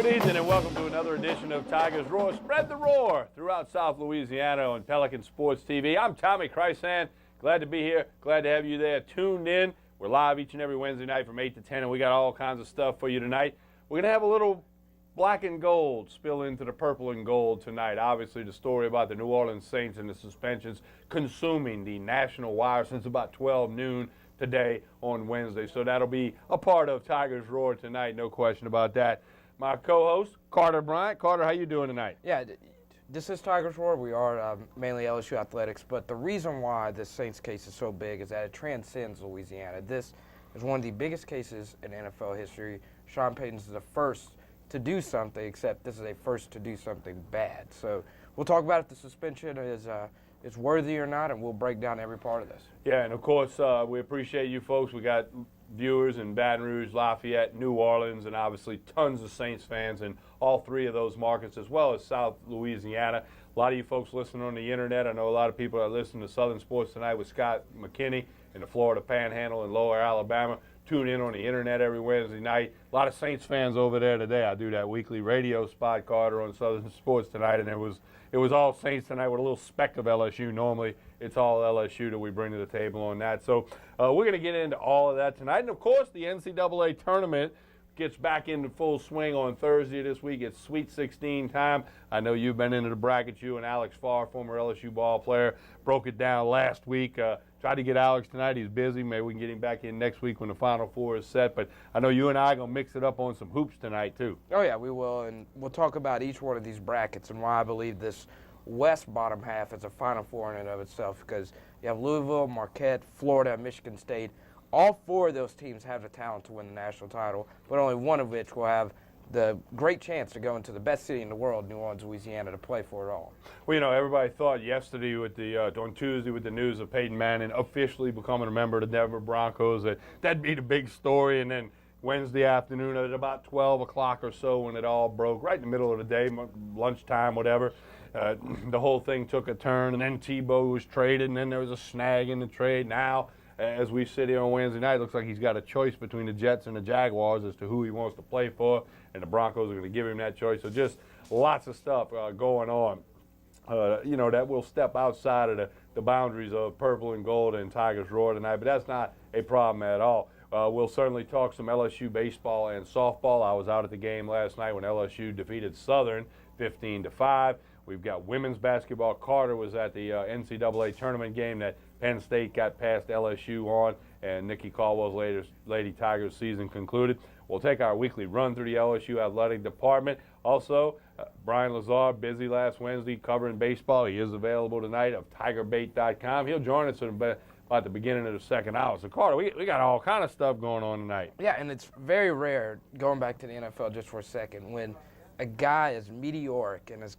Good evening and welcome to another edition of Tigers Roar. Spread the roar throughout South Louisiana on Pelican Sports TV. I'm Tommy Chrysan. Glad to be here. Glad to have you there tuned in. We're live each and every Wednesday night from 8 to 10, and we got all kinds of stuff for you tonight. We're going to have a little black and gold spill into the purple and gold tonight. Obviously, the story about the New Orleans Saints and the suspensions consuming the national wire since about 12 noon today on Wednesday. So that'll be a part of Tigers Roar tonight, no question about that. My co-host, Carter Bryant. Carter, how you doing tonight? Yeah, this is Tigers Roar. We are mainly LSU athletics, but the reason why this Saints case is so big is that it transcends Louisiana. This is one of the biggest cases in NFL history. Sean Peyton is the first to do something, except this is a first to do something bad. So we'll talk about if the suspension is worthy or not, and we'll break down every part of this. Yeah, and of course, we appreciate you folks. We got viewers in Baton Rouge, Lafayette, New Orleans, and obviously tons of Saints fans in all three of those markets, as well as South Louisiana. A lot of you folks listening on the internet. I know a lot of people that listen to Southern Sports Tonight with Scott McKinney in the Florida Panhandle and Lower Alabama. Tune in on the internet every Wednesday night. A lot of Saints fans over there today. I do that weekly radio spot, Carter, on Southern Sports Tonight, and it was all Saints tonight with a little speck of LSU. Normally, it's all LSU that we bring to the table on that. So we're going to get into all of that tonight. And, of course, the NCAA tournament gets back into full swing on Thursday this week. It's Sweet 16 time. I know you've been into the bracket. You and Alex Farr, former LSU ball player, broke it down last week. Tried to get Alex tonight. He's busy. Maybe we can get him back in next week when the Final Four is set. But I know you and I are going to mix it up on some hoops tonight, too. Oh, yeah, we will. And we'll talk about each one of these brackets and why I believe this West bottom half is a Final Four in and of itself, because you have Louisville, Marquette, Florida, Michigan State. All four of those teams have the talent to win the national title, but only one of which will have the great chance to go into the best city in the world, New Orleans, Louisiana, to play for it all. Well, you know, everybody thought yesterday with on Tuesday with the news of Peyton Manning officially becoming a member of the Denver Broncos that'd be the big story, and then Wednesday afternoon at about 12 o'clock or so when it all broke, right in the middle of the day, lunchtime, whatever, the whole thing took a turn, and then Tebow was traded, and then there was a snag in the trade. Now, as we sit here on Wednesday night, it looks like he's got a choice between the Jets and the Jaguars as to who he wants to play for, and the Broncos are going to give him that choice. So just lots of stuff going on, you know, that will step outside of the boundaries of purple and gold and Tigers Roar tonight, but that's not a problem at all. We'll certainly talk some LSU baseball and softball. I was out at the game last night when LSU defeated Southern 15-5. We've got women's basketball. Carter was at the NCAA tournament game that Penn State got past LSU on, and Nikki Caldwell's Lady Tigers season concluded. We'll take our weekly run through the LSU athletic department. Also, Brian Lazar, busy last Wednesday covering baseball. He is available tonight of tigerbait.com. He'll join us about the beginning of the second hour. So, Carter, we got all kind of stuff going on tonight. Yeah, and it's very rare, going back to the NFL just for a second, when a guy as meteoric and as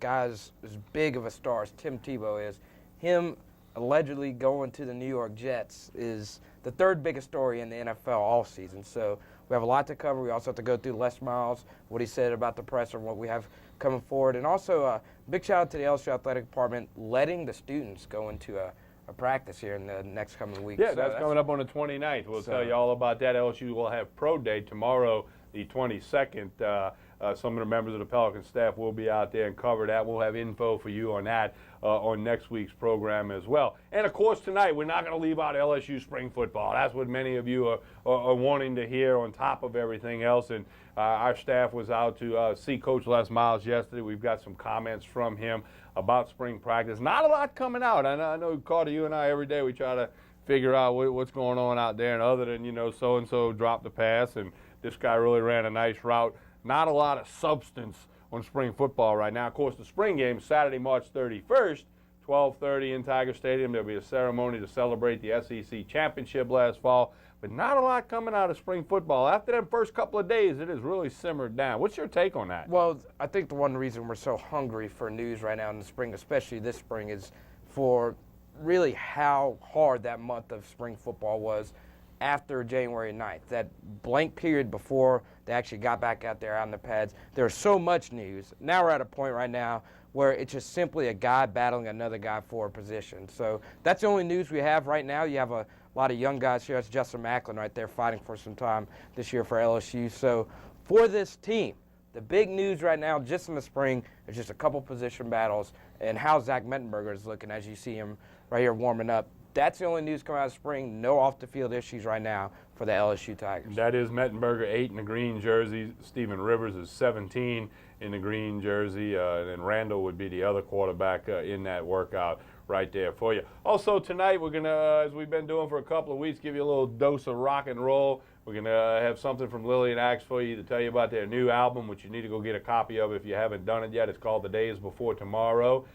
big of a star as Tim Tebow is, him allegedly going to the New York Jets is the third biggest story in the NFL all season. So we have a lot to cover. We also have to go through Les Miles, what he said about the press and what we have coming forward. And also a big shout out to the LSU Athletic Department letting the students go into a practice here in the next coming week. Yeah, so that's coming up on the 29th. We'll tell you all about that. LSU will have pro day tomorrow, the 22nd. Some of the members of the Pelican staff will be out there and cover that. We'll have info for you on that on next week's program as well. And, of course, tonight we're not going to leave out LSU spring football. That's what many of you are wanting to hear on top of everything else. And our staff was out to see Coach Les Miles yesterday. We've got some comments from him about spring practice. Not a lot coming out. I know, Carter, you and I, every day we try to figure out what's going on out there. And other than, you know, so-and-so dropped the pass and this guy really ran a nice route. Not a lot of substance on spring football right now. Of course, the spring game, Saturday, March 31st, 12:30 in Tiger Stadium. There'll be a ceremony to celebrate the SEC championship last fall. But not a lot coming out of spring football. After them first couple of days, it has really simmered down. What's your take on that? Well, I think the one reason we're so hungry for news right now in the spring, especially this spring, is for really how hard that month of spring football was after January 9th, that blank period before they actually got back out there on the pads. There's so much news. Now we're at a point right now where it's just simply a guy battling another guy for a position. So that's the only news we have right now. You have a lot of young guys here. That's Justin Macklin right there fighting for some time this year for LSU. So for this team, The big news right now, just in the spring, is just a couple position battles and how Zach Mettenberger is looking as you see him right here warming up. That's the only news coming out of spring. No off-the-field issues right now for the LSU Tigers. That is Mettenberger, 8 in the green jersey. Stephen Rivers is 17 in the green jersey. And then Randall would be the other quarterback in that workout right there for you. Also tonight, we're going to, as we've been doing for a couple of weeks, give you a little dose of rock and roll. We're going to have something from Lily and Axe for you to tell you about their new album, which you need to go get a copy of if you haven't done it yet. It's called The Day Is Before Tomorrow.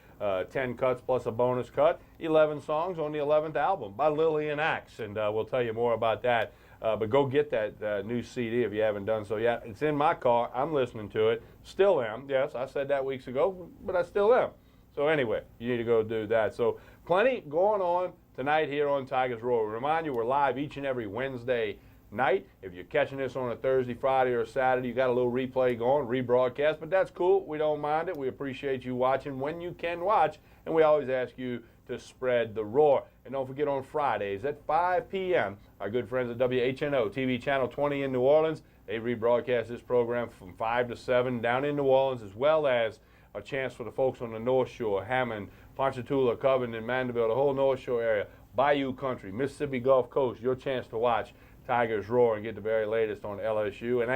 10 cuts plus a bonus cut, 11 songs on the 11th album by Lily and Axe, and we'll tell you more about that. But go get that new CD if you haven't done so yet. It's in my car. I'm listening to it. Still am. Yes, I said that weeks ago, but I still am. So anyway, you need to go do that. So plenty going on tonight here on Tigers Roar. Remind you, we're live each and every Wednesday night. If you're catching this on a Thursday, Friday, or Saturday, you got a little replay going, rebroadcast, but that's cool. We don't mind it. We appreciate you watching when you can watch, and we always ask you to spread the roar. And don't forget, on Fridays at 5 p.m., our good friends at WHNO TV Channel 20 in New Orleans, they rebroadcast this program from 5 to 7 down in New Orleans, as well as a chance for the folks on the North Shore, Hammond, Ponchatoula, Covington, Mandeville, the whole North Shore area, Bayou Country, Mississippi Gulf Coast, your chance to watch Tigers Roar and get the very latest on LSU. And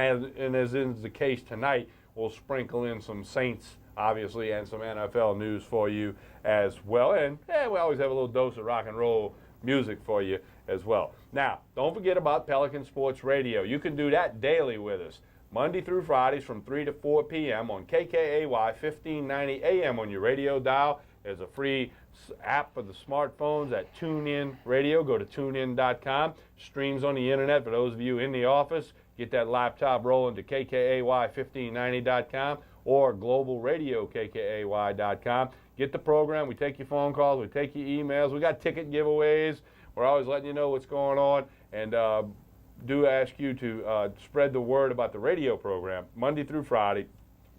as is the case tonight, we'll sprinkle in some Saints, obviously, and some NFL news for you as well. And we always have a little dose of rock and roll music for you as well. Now, don't forget about Pelican Sports Radio. You can do that daily with us, Monday through Fridays from 3 to 4 p.m. on KKAY 1590 AM on your radio dial. There's a free app for the smartphones at TuneIn Radio. Go to tunein.com. Streams on the internet for those of you in the office. Get that laptop rolling to KKAY1590.com or globalradio.kkay.com. Get the program. We take your phone calls. We take your emails. We got ticket giveaways. We're always letting you know what's going on. And do ask you to spread the word about the radio program Monday through Friday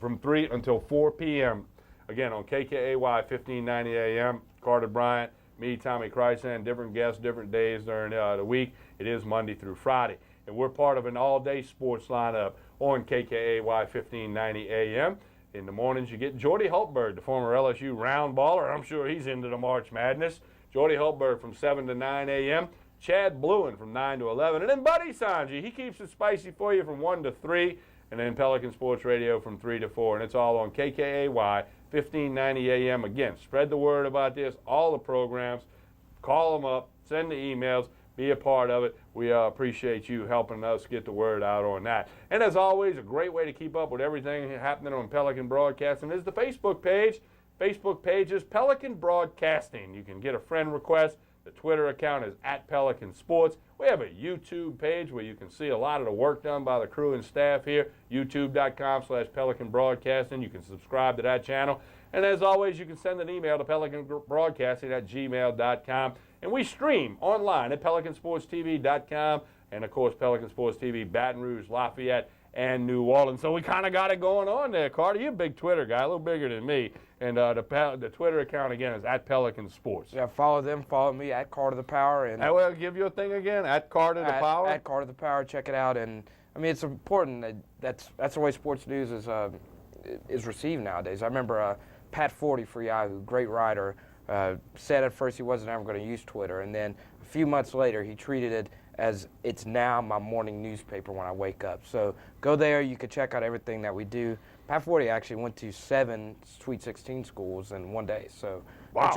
from 3 until 4 p.m. Again, on KKAY 1590 AM, Carter Bryant, me, Tommy Krysan, different guests, different days during the week. It is Monday through Friday. And we're part of an all-day sports lineup on KKAY 1590 AM. In the mornings, you get Jordy Hultberg, the former LSU round baller. I'm sure he's into the March Madness. Jordy Hultberg from 7 to 9 a.m. Chad Bluen from 9 to 11. And then Buddy Sanji, he keeps it spicy for you from 1 to 3. And then Pelican Sports Radio from 3 to 4. And it's all on KKAY 1590 AM. Again, spread the word about this, all the programs. Call them up, send the emails, be a part of it. We appreciate you helping us get the word out on that. And as always, a great way to keep up with everything happening on Pelican Broadcasting is the Facebook page. Facebook page is Pelican Broadcasting. You can get a friend request. The Twitter account is @Pelican Sports. We have a YouTube page where you can see a lot of the work done by the crew and staff here, youtube.com/Pelican Broadcasting. You can subscribe to that channel. And as always, you can send an email to pelicanbroadcasting@gmail.com. And we stream online at pelicansportstv.com and, of course, Pelican Sports TV, Baton Rouge, Lafayette, and New Orleans. So we kind of got it going on there, Carter. You're a big Twitter guy, a little bigger than me. And the Twitter account, again, is @Pelican Sports. Yeah, follow them. Follow me @Carter the Power. And I will give you a thing again, @Carter the Power. @Carter the Power. Check it out. And, I mean, it's important. That's the way sports news is received nowadays. I remember Pat Forty for Yahoo, great writer, said at first he wasn't ever going to use Twitter. And then a few months later, he treated it as it's now my morning newspaper when I wake up. So go there. You can check out everything that we do. Pat Forty actually went to 7 Sweet 16 schools in one day. So wow.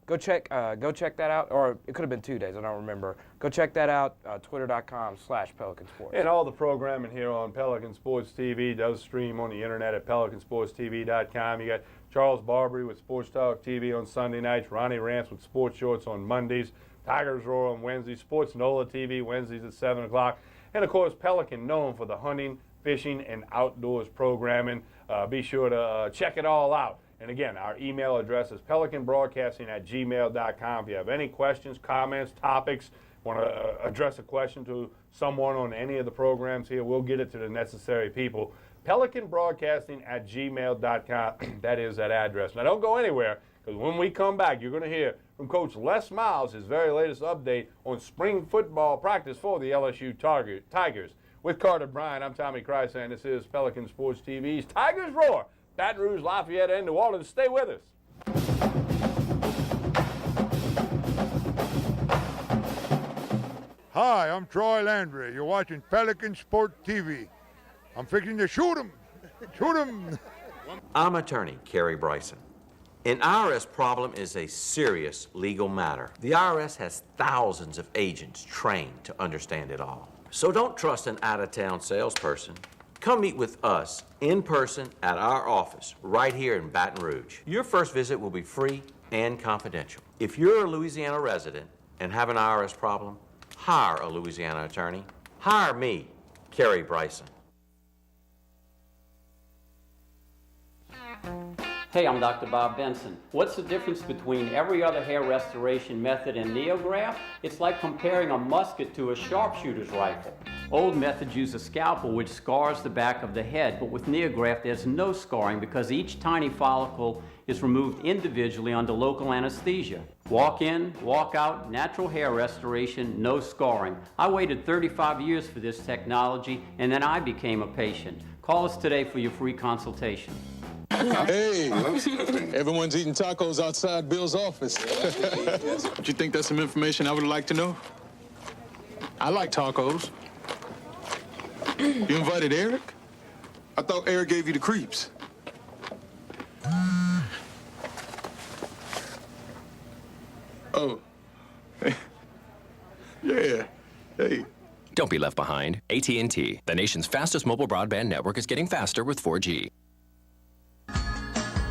Go check that out. Or it could have been 2 days. I don't remember. Go check that out. Twitter.com/Pelican Sports. And all the programming here on Pelican Sports TV does stream on the internet at pelicansportstv.com. You got Charles Barbary with Sports Talk TV on Sunday nights, Ronnie Rance with Sports Shorts on Mondays, Tigers Roar on Wednesdays, Sports NOLA TV Wednesdays at 7 o'clock. And, of course, Pelican, known for the hunting, fishing, and outdoors programming. Be sure to check it all out. And, again, our email address is pelicanbroadcasting@gmail.com. If you have any questions, comments, topics, want to address a question to someone on any of the programs here, we'll get it to the necessary people. pelicanbroadcasting@gmail.com. That is that address. Now, don't go anywhere, because when we come back, you're going to hear from Coach Les Miles, his very latest update on spring football practice for the LSU Tigers. With Carter Bryant, I'm Tommy Kreis, and this is Pelican Sports TV's Tigers Roar. Baton Rouge, Lafayette, and New Orleans. Stay with us. Hi, I'm Troy Landry. You're watching Pelican Sport TV. I'm fixing to shoot him. Shoot him. I'm attorney Kerry Bryson. An IRS problem is a serious legal matter. The IRS has thousands of agents trained to understand it all. So don't trust an out-of-town salesperson. Come meet with us in person at our office right here in Baton Rouge. Your first visit will be free and confidential. If you're a Louisiana resident and have an IRS problem, hire a Louisiana attorney. Hire me, Kerry Bryson. Hey, I'm Dr. Bob Benson. What's the difference between every other hair restoration method and NeoGraft? It's like comparing a musket to a sharpshooter's rifle. Old methods use a scalpel which scars the back of the head, but with NeoGraft there's no scarring because each tiny follicle is removed individually under local anesthesia. Walk in, walk out, natural hair restoration, no scarring. I waited 35 years for this technology and then I became a patient. Call us today for your free consultation. Hey, everyone's eating tacos outside Bill's office. Don't you think that's some information I would like to know? I like tacos. You invited Eric? I thought Eric gave you the creeps. Oh. Yeah. Hey. Don't be left behind. AT&T, the nation's fastest mobile broadband network, is getting faster with 4G.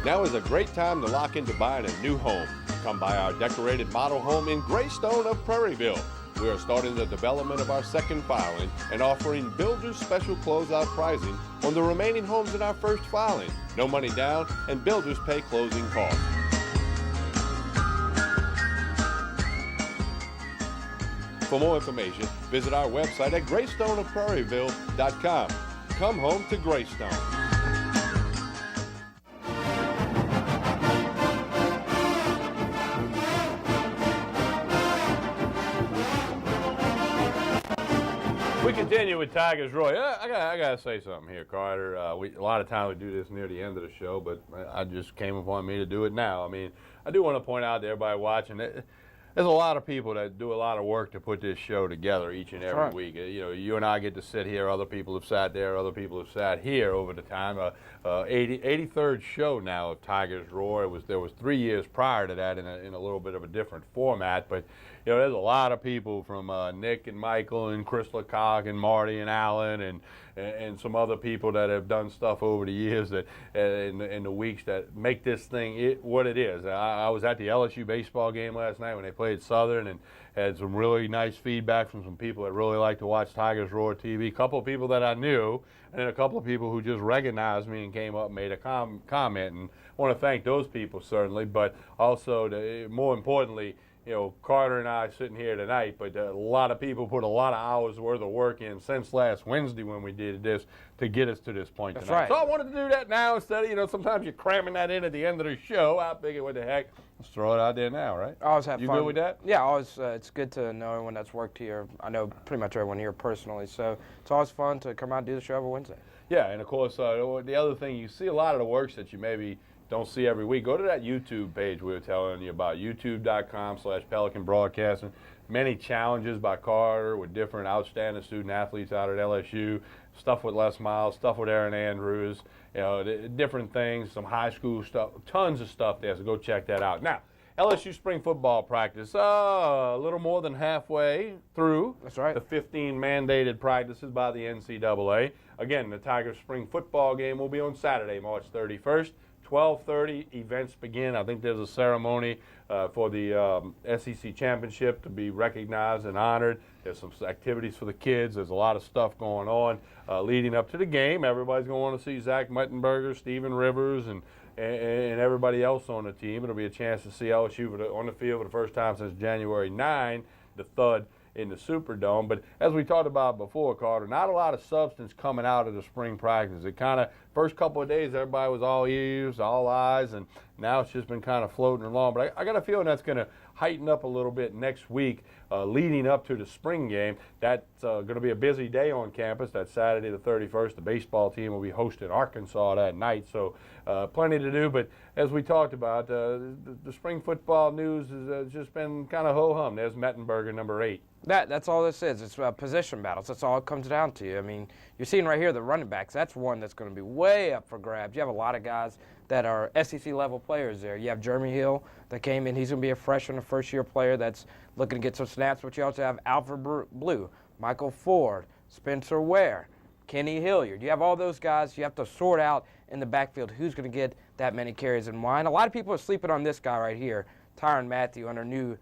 Now is a great time to lock into buying a new home. Come buy our decorated model home in Greystone of Prairieville. We are starting the development of our second filing and offering builders special closeout pricing on the remaining homes in our first filing. No money down, and builders pay closing costs. For more information, visit our website at greystoneofprairieville.com. Come home to Greystone. We continue with Tigers Roy. I gotta say something here, Carter. A lot of times we do this near the end of the show, but I just came upon me to do it now. I mean, I do want to point out to everybody watching that there's a lot of people that do a lot of work to put this show together each and every week. You know, you and I get to sit here. Other people have sat there. Other people have sat here over the time. 83rd show now of Tigers Roar. There was 3 years prior to that in a little bit of a different format, but you know, there's a lot of people from Nick and Michael and Chris Lecoq and Marty and Alan and some other people that have done stuff over the years that in the weeks that make this thing what it is. I was at the Lsu Baseball game last night when they played Southern and had some really nice feedback from some people that really like to watch Tigers Roar TV. A couple of people that I knew, and then a couple of people who just recognized me and came up and made a comment. And I want to thank those people certainly, but also more importantly, you know, Carter and I sitting here tonight, but a lot of people put a lot of hours worth of work in since last Wednesday when we did this to get us to this point tonight. Right. So I wanted to do that now instead of, you know, sometimes you're cramming that in at the end of the show. I figured, what the heck, let's throw it out there now, right? I always have you fun. You good with that? Yeah, always. It's good to know everyone that's worked here. I know pretty much everyone here personally, so it's always fun to come out and do the show every Wednesday. Yeah, and of course, the other thing, you see a lot of the works that you maybe don't see every week. Go to that YouTube page we were telling you about, youtube.com/Pelican Broadcasting. Many challenges by Carter with different outstanding student athletes out at LSU, stuff with Les Miles, stuff with Aaron Andrews, you know, different things, some high school stuff, tons of stuff there, so go check that out. Now, LSU spring football practice, a little more than halfway through. That's right. The 15 mandated practices by the NCAA. Again, the Tigers spring football game will be on Saturday, March 31st. 12:30 events begin. I think there's a ceremony for the SEC championship to be recognized and honored. There's some activities for the kids. There's a lot of stuff going on leading up to the game. Everybody's going to want to see Zach Mettenberger, Steven Rivers, and everybody else on the team. It'll be a chance to see LSU on the field for the first time since January 9, the thud in the Superdome. But as we talked about before, Carter, not a lot of substance coming out of the spring practice. It kind of, first couple of days, everybody was all ears, all eyes, and now it's just been kind of floating along. But I got a feeling that's going to heighten up a little bit next week leading up to the spring game. That's going to be a busy day on campus. That's Saturday the 31st. The baseball team will be hosting Arkansas that night, so plenty to do. But as we talked about, the spring football news has just been kind of ho-hum. There's Mettenberger, number 8. That's all this is. It's position battles. That's all it comes down to. I mean, you're seeing right here the running backs. That's one that's going to be way up for grabs. You have a lot of guys that are SEC-level players there. You have Jeremy Hill that came in. He's going to be a freshman, a first-year player that's looking to get some snaps. But you also have Alfred Blue, Michael Ford, Spencer Ware, Kenny Hilliard. You have all those guys. You have to sort out in the backfield who's going to get that many carries and why. And a lot of people are sleeping on this guy right here, Tyrann Mathieu, under new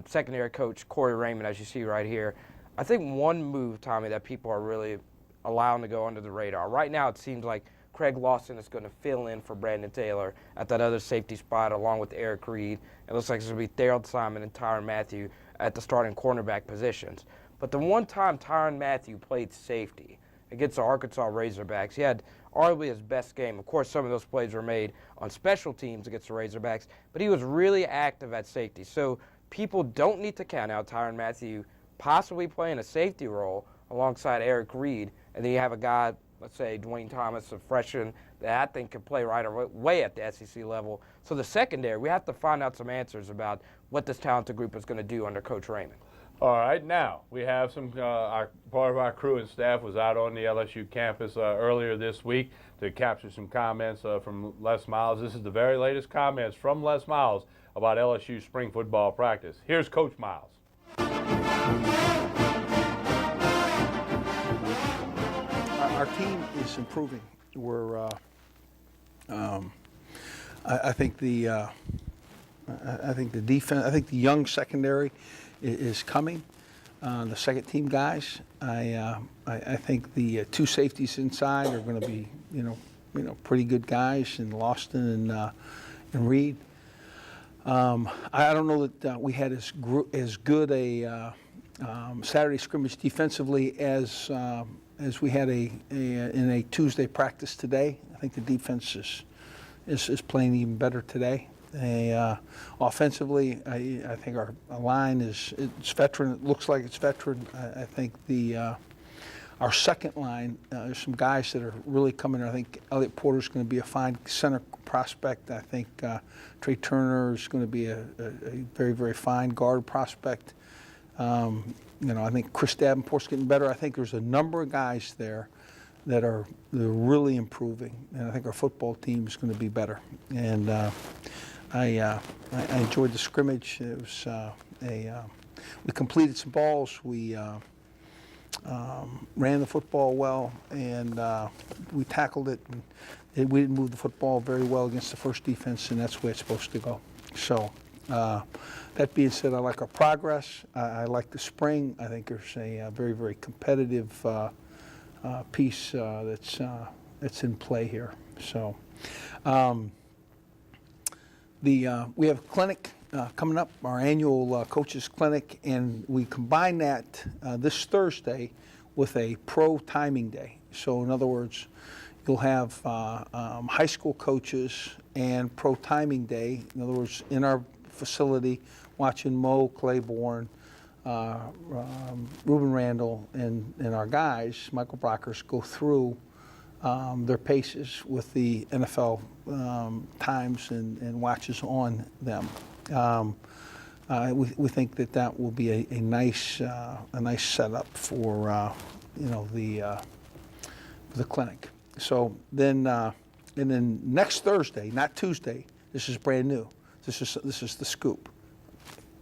secondary coach Corey Raymond, as you see right here. I think one move, Tommy, that people are really allowing to go under the radar. Right now it seems like Craig Lawson is going to fill in for Brandon Taylor at that other safety spot along with Eric Reed. It looks like it's going to be Daryl Simon and Tyrann Mathieu at the starting cornerback positions. But the one time Tyrann Mathieu played safety against the Arkansas Razorbacks, he had arguably his best game. Of course, some of those plays were made on special teams against the Razorbacks, but he was really active at safety. So people don't need to count out Tyrann Mathieu possibly playing a safety role alongside Eric Reed, and then you have a guy, let's say Dwayne Thomas, a freshman, that I think can play right away at the SEC level. So the secondary, we have to find out some answers about what this talented group is going to do under Coach Raymond. All right, now we have some part of our crew and staff was out on the LSU campus earlier this week to capture some comments from Les Miles. This is the very latest comments from Les Miles about LSU spring football practice. Here's Coach Miles. Our team is improving. We're, I think the defense, I think the young secondary is coming. The second team guys, I think the two safeties inside are going to be, pretty good guys in Lawson and Reed. I don't know that we had as good a Saturday scrimmage defensively as we had in a Tuesday practice today. I think the defense is playing even better today. Offensively, I think our line it's veteran. It looks like it's veteran. I think our second line, there's some guys that are really coming. I think Elliot Porter's going to be a fine center prospect. I think Trey Turner is going to be a very, very fine guard prospect. I think Chris Davenport's getting better. I think there's a number of guys there that are really improving, and I think our football team is going to be better. And I enjoyed the scrimmage. It was we completed some balls. We ran the football well, and we tackled it. And we didn't move the football very well against the first defense, and that's where it's supposed to go. So that being said, I like our progress. I like the spring. I think there's a very, very competitive piece that's in play here. So we have a clinic coming up, our annual coaches clinic, and we combine that this Thursday with a pro timing day. So in other words, you'll have high school coaches and pro timing day. In other words, in our facility, watching Mo Claiborne, Ruben Randall, and our guys, Michael Brockers, go through their paces with the NFL times and watches on them. We think that will be a nice setup for the clinic. So then and then next Thursday, not Tuesday. This is brand new. This is the scoop.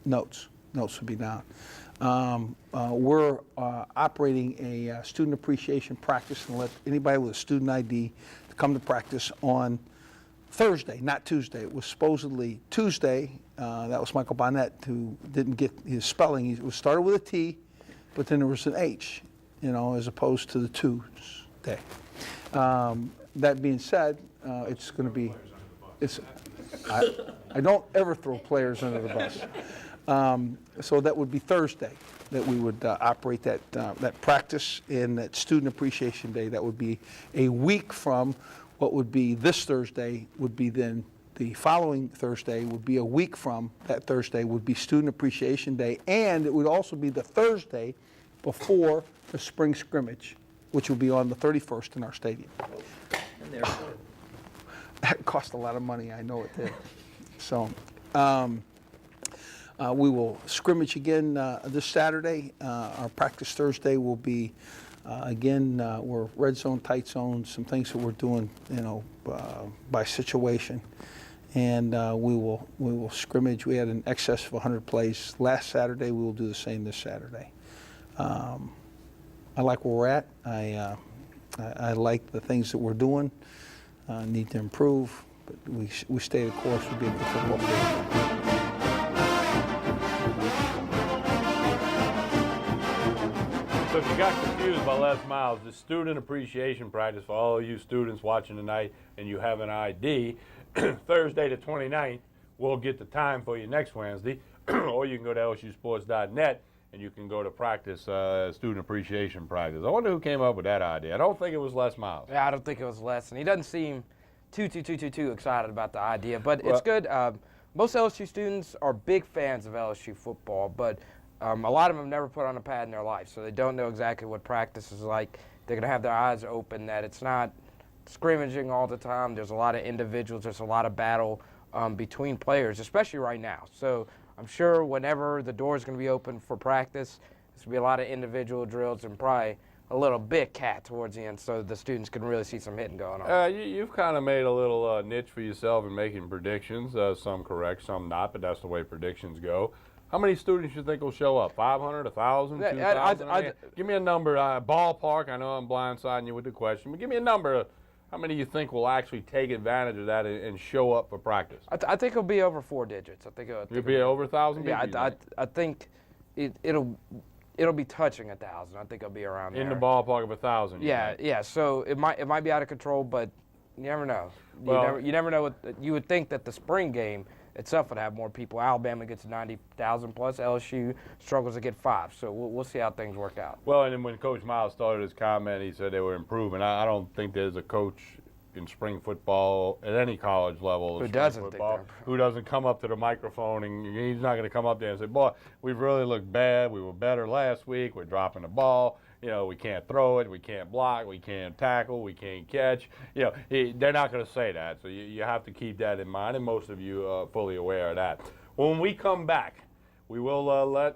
Notes will be down. We're operating a student appreciation practice and let anybody with a student ID to come to practice on Thursday, not Tuesday. It was supposedly Tuesday. That was Michael Bonnet, who didn't get his spelling. It was started with a T, but then there was an H, as opposed to the Tuesday. That being said, it's going to be. I don't ever throw players under the bus. So that would be Thursday that we would operate that practice and that student appreciation day. That would be a week from what would be this Thursday would be then the following Thursday would be a week from that Thursday would be Student Appreciation Day, and it would also be the Thursday before the spring scrimmage, which will be on the 31st in our stadium. And there. That cost a lot of money, I know it did. So we will scrimmage again this Saturday. Our practice Thursday will be, again, we're red zone, tight zone, some things that we're doing, by situation. And we will scrimmage. We had an excess of 100 plays last Saturday. We will do the same this Saturday. I like where we're at. I like the things that we're doing. Need to improve, but we stay the course. We'll be a good football team. So if you got confused by Les Miles, the student appreciation practice for all of you students watching tonight and you have an ID, Thursday the 29th, we'll get the time for you next Wednesday, or you can go to lsusports.net and you can go to practice, student appreciation practice. I wonder who came up with that idea. I don't think it was Les Miles. Yeah, I don't think it was Les, and he doesn't seem too excited about the idea, but it's good. Most LSU students are big fans of LSU football, but a lot of them have never put on a pad in their life, so they don't know exactly what practice is like. They're going to have their eyes open that it's not scrimmaging all the time. There's a lot of individuals. There's a lot of battle between players, especially right now. So I'm sure whenever the door is going to be open for practice, there's going to be a lot of individual drills and probably a little bit cat towards the end so the students can really see some hitting going on. You've kind of made a little niche for yourself in making predictions, some correct, some not, but that's the way predictions go. How many students you think will show up? 500, 1,000, 2,000? Give me a number, ballpark. I know I'm blindsiding you with the question, but give me a number. How many you think will actually take advantage of that and show up for practice? I think it'll be over 4 digits. It'll be over 1,000 people? Yeah, I think it'll be touching 1,000. I think it'll be around there. In the ballpark of 1,000. Yeah. So it might be out of control, but you never know. You never know. You would think that the spring game itself would have more people. Alabama gets 90,000 plus. LSU struggles to get 5. So we'll see how things work out. Well, and then when Coach Miles started his comment, he said they were improving. I don't think there's a coach in spring football at any college level who doesn't come up to the microphone, and he's not going to come up there and say, boy, we've really looked bad. We were better last week. We're dropping the ball. We can't throw it, we can't block, we can't tackle, we can't catch. They're not going to say that, so you have to keep that in mind, and most of you are fully aware of that. When we come back, we will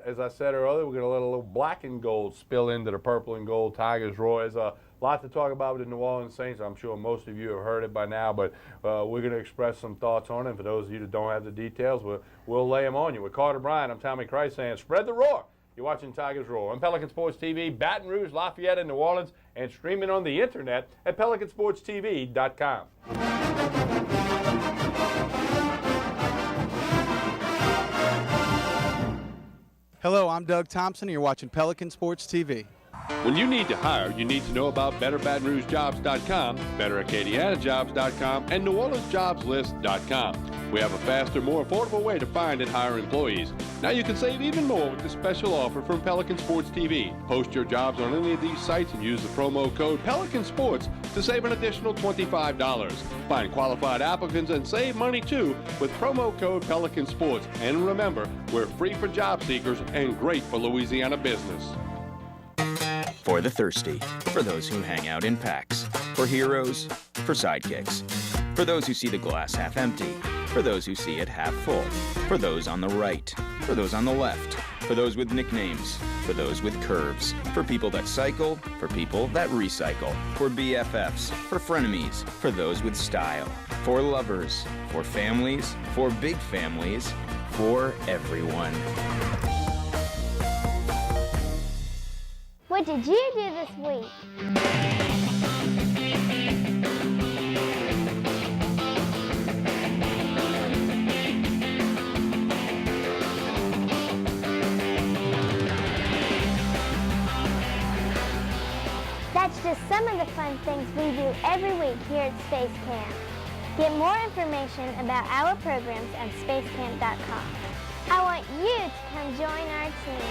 as I said earlier, we're going to let a little black and gold spill into the purple and gold Tigers roar. There's a lot to talk about with the New Orleans Saints. I'm sure most of you have heard it by now, but we're going to express some thoughts on it. And for those of you that don't have the details, we'll lay them on you. With Carter Bryant, I'm Tommy Christ saying, spread the roar. You're watching Tigers Roar on Pelican Sports TV, Baton Rouge, Lafayette, and New Orleans, and streaming on the internet at PelicanSportsTV.com. Hello, I'm Doug Thompson, and you're watching Pelican Sports TV. When you need to hire, you need to know about BetterBatonRougeJobs.com, BetterAcadianaJobs.com, and NewOrleansJobsList.com. We have a faster, more affordable way to find and hire employees. Now you can save even more with the special offer from Pelican Sports TV. Post your jobs on any of these sites and use the promo code Pelican Sports to save an additional $25. Find qualified applicants and save money too with promo code Pelican Sports. And remember, we're free for job seekers and great for Louisiana business. For the thirsty, for those who hang out in packs, for heroes, for sidekicks, for those who see the glass half empty, for those who see it half full, for those on the right, for those on the left, for those with nicknames, for those with curves, for people that cycle, for people that recycle, for BFFs, for frenemies, for those with style, for lovers, for families, for big families, for everyone. What did you do this week? That's just some of the fun things we do every week here at Space Camp. Get more information about our programs at spacecamp.com. I want you to come join our team.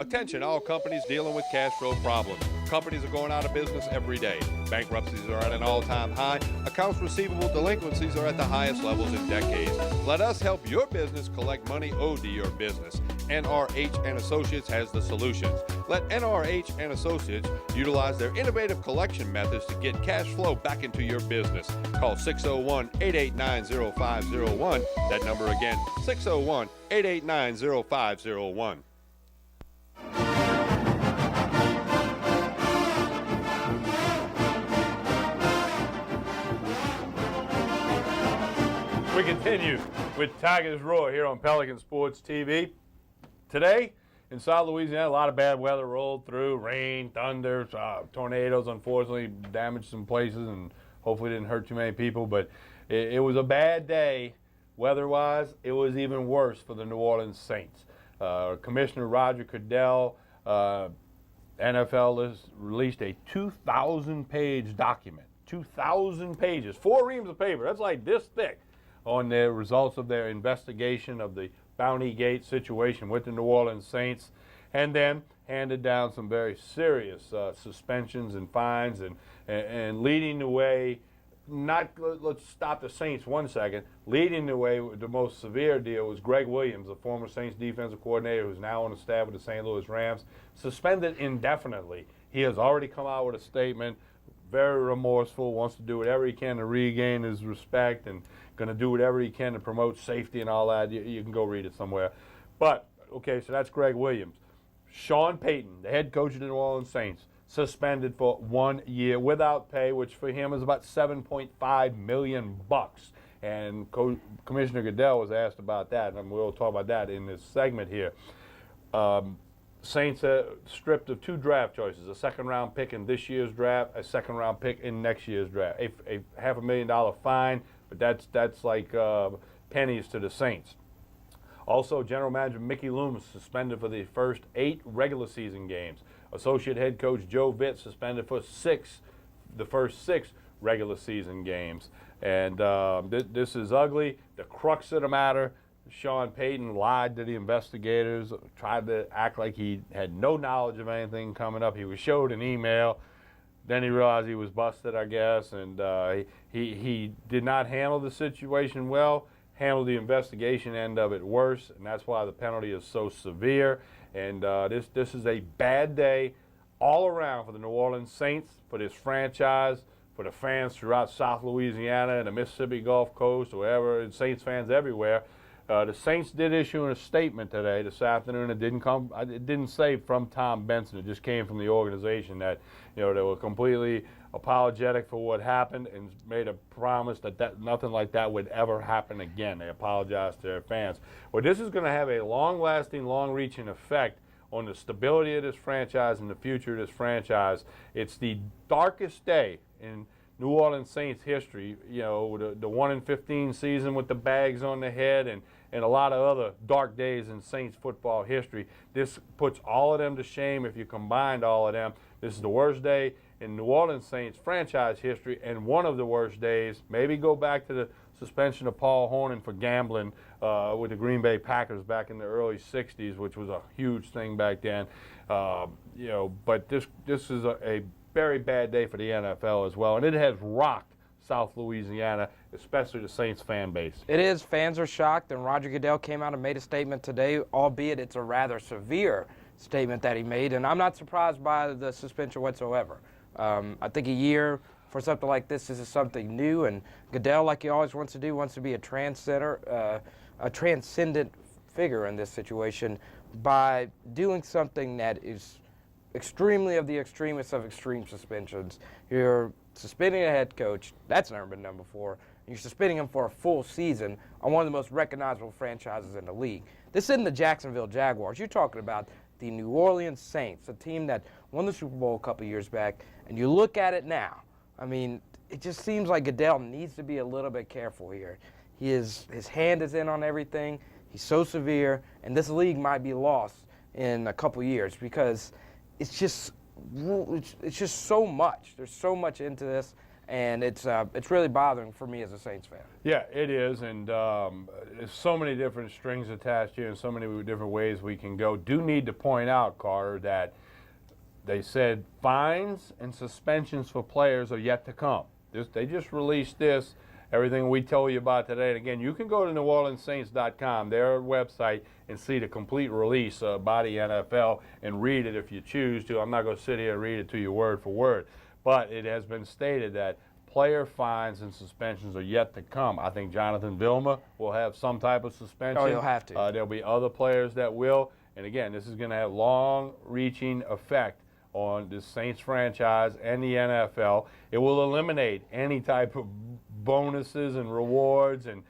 Attention all companies dealing with cash flow problems. Companies are going out of business every day. Bankruptcies are at an all-time high. Accounts receivable delinquencies are at the highest levels in decades. Let us help your business collect money owed to your business. NRH and Associates has the solutions. Let NRH and Associates utilize their innovative collection methods to get cash flow back into your business. Call 601-889-0501. That number again, 601-889-0501. We continue with Tigers Roar here on Pelican Sports TV. Today, in South Louisiana, a lot of bad weather rolled through. Rain, thunder, tornadoes, unfortunately, damaged some places and hopefully didn't hurt too many people. But it was a bad day weather-wise. It was even worse for the New Orleans Saints. Commissioner Roger Goodell, NFL has released a 2,000-page document. 2,000 pages, 4 reams of paper. That's like this thick, on the results of their investigation of the Bounty Gate situation with the New Orleans Saints, and then handed down some very serious suspensions and fines, and leading the way, let's stop the Saints 1 second, leading the way with the most severe deal was Greg Williams, the former Saints defensive coordinator who's now on the staff with the St. Louis Rams, suspended indefinitely. He has already come out with a statement, very remorseful, wants to do whatever he can to regain his respect, and going to do whatever he can to promote safety and all that. You can go read it somewhere. But, okay, so that's Greg Williams. Sean Peyton, the head coach of the New Orleans Saints, suspended for 1 year without pay, which for him is about $7.5 million. And Commissioner Goodell was asked about that, and we'll talk about that in this segment here. Saints are stripped of 2 draft choices, a second-round pick in this year's draft, a second-round pick in next year's draft. A $500,000 fine, but that's like pennies to the Saints. Also, General Manager Mickey Loomis suspended for the first 8 regular season games. Associate head coach Joe Vitt suspended for the first 6 regular season games. And this is ugly. The crux of the matter, Sean Payton lied to the investigators, tried to act like he had no knowledge of anything coming up. He was showed an email. Then he realized he was busted, I guess, and he did not handle the situation well, handled the investigation end of it worse, and that's why the penalty is so severe. And this is a bad day all around for the New Orleans Saints, for this franchise, for the fans throughout South Louisiana and the Mississippi Gulf Coast, wherever, and Saints fans everywhere. The Saints did issue a statement today, this afternoon. It didn't say from Tom Benson. It just came from the organization that, they were completely apologetic for what happened and made a promise that nothing like that would ever happen again. They apologized to their fans. Well, this is going to have a long-lasting, long-reaching effect on the stability of this franchise and the future of this franchise. It's the darkest day in New Orleans Saints history, the 1-15 season with the bags on the head and a lot of other dark days in Saints football history. This puts all of them to shame if you combined all of them. This is the worst day in New Orleans Saints franchise history and one of the worst days. Maybe go back to the suspension of Paul Hornung for gambling with the Green Bay Packers back in the early 60s, which was a huge thing back then. But this is a very bad day for the NFL as well, and it has rocked South Louisiana, especially the Saints fan base. It is. Fans are shocked, and Roger Goodell came out and made a statement today, albeit it's a rather severe statement that he made, and I'm not surprised by the suspension whatsoever. I think a year for something like this is something new, and Goodell, like he always wants to do, wants to be a transcendent figure in this situation by doing something that is extremely of the extremist of extreme suspensions. You're suspending a head coach, that's never been done before. You're suspending him for a full season on one of the most recognizable franchises in the league. This isn't the Jacksonville Jaguars. You're talking about the New Orleans Saints, a team that won the Super Bowl a couple years back, and you look at it now. I mean, it just seems like Goodell needs to be a little bit careful here. His hand is in on everything. He's so severe, and this league might be lost in a couple years because it's just so much. There's so much into this, and it's really bothering for me as a Saints fan. Yeah, it is, and there's so many different strings attached here and so many different ways we can go. Do need to point out, Carter, that they said fines and suspensions for players are yet to come. They just released this, everything we told you about today. And again, you can go to NewOrleansSaints.com, their website, and see the complete release by the NFL and read it if you choose to. I'm not going to sit here and read it to you word for word. But it has been stated that player fines and suspensions are yet to come. I think Jonathan Vilma will have some type of suspension. Oh, he'll have to. There'll be other players that will. And again, this is going to have long-reaching effect on the Saints franchise and the NFL. It will eliminate any type of bonuses and rewards and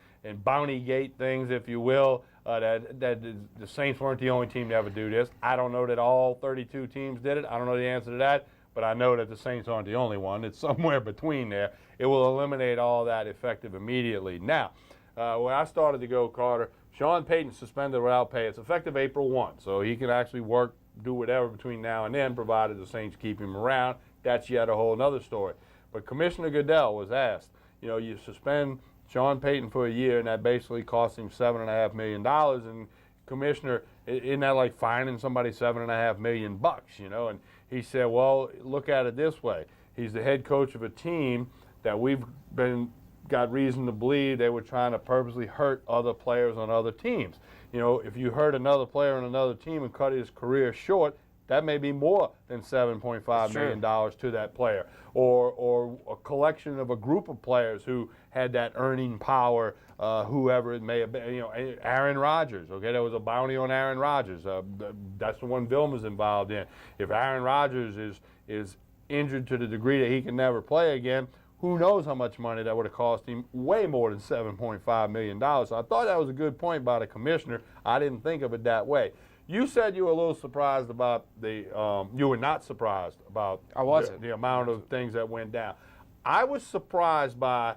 bounty gate things, if you will. That the Saints weren't the only team to ever do this. I don't know that all 32 teams did it. I don't know the answer to that. But I know that the Saints aren't the only one. It's somewhere between there. It will eliminate all that effective immediately. Now, when I started to go, Carter, Sean Peyton suspended without pay. It's effective April 1, so he can actually work, do whatever between now and then, provided the Saints keep him around. That's yet a whole other story. But Commissioner Goodell was asked, you suspend Sean Peyton for a year, and that basically cost him $7.5 million. And Commissioner, isn't that like fining somebody $7.5 million bucks, And he said, well, look at it this way. He's the head coach of a team that we've got reason to believe they were trying to purposely hurt other players on other teams. If you hurt another player on another team and cut his career short, that may be more than $7.5 million to that player. Or a collection of a group of players who had that earning power, whoever it may have been. Aaron Rodgers, okay? There was a bounty on Aaron Rodgers. That's the one Vilma's involved in. If Aaron Rodgers is injured to the degree that he can never play again, who knows how much money that would have cost him? Way more than $7.5 million. So I thought that was a good point by the commissioner. I didn't think of it that way. You said you were a little surprised about you were not surprised about the amount of things that went down. I was surprised by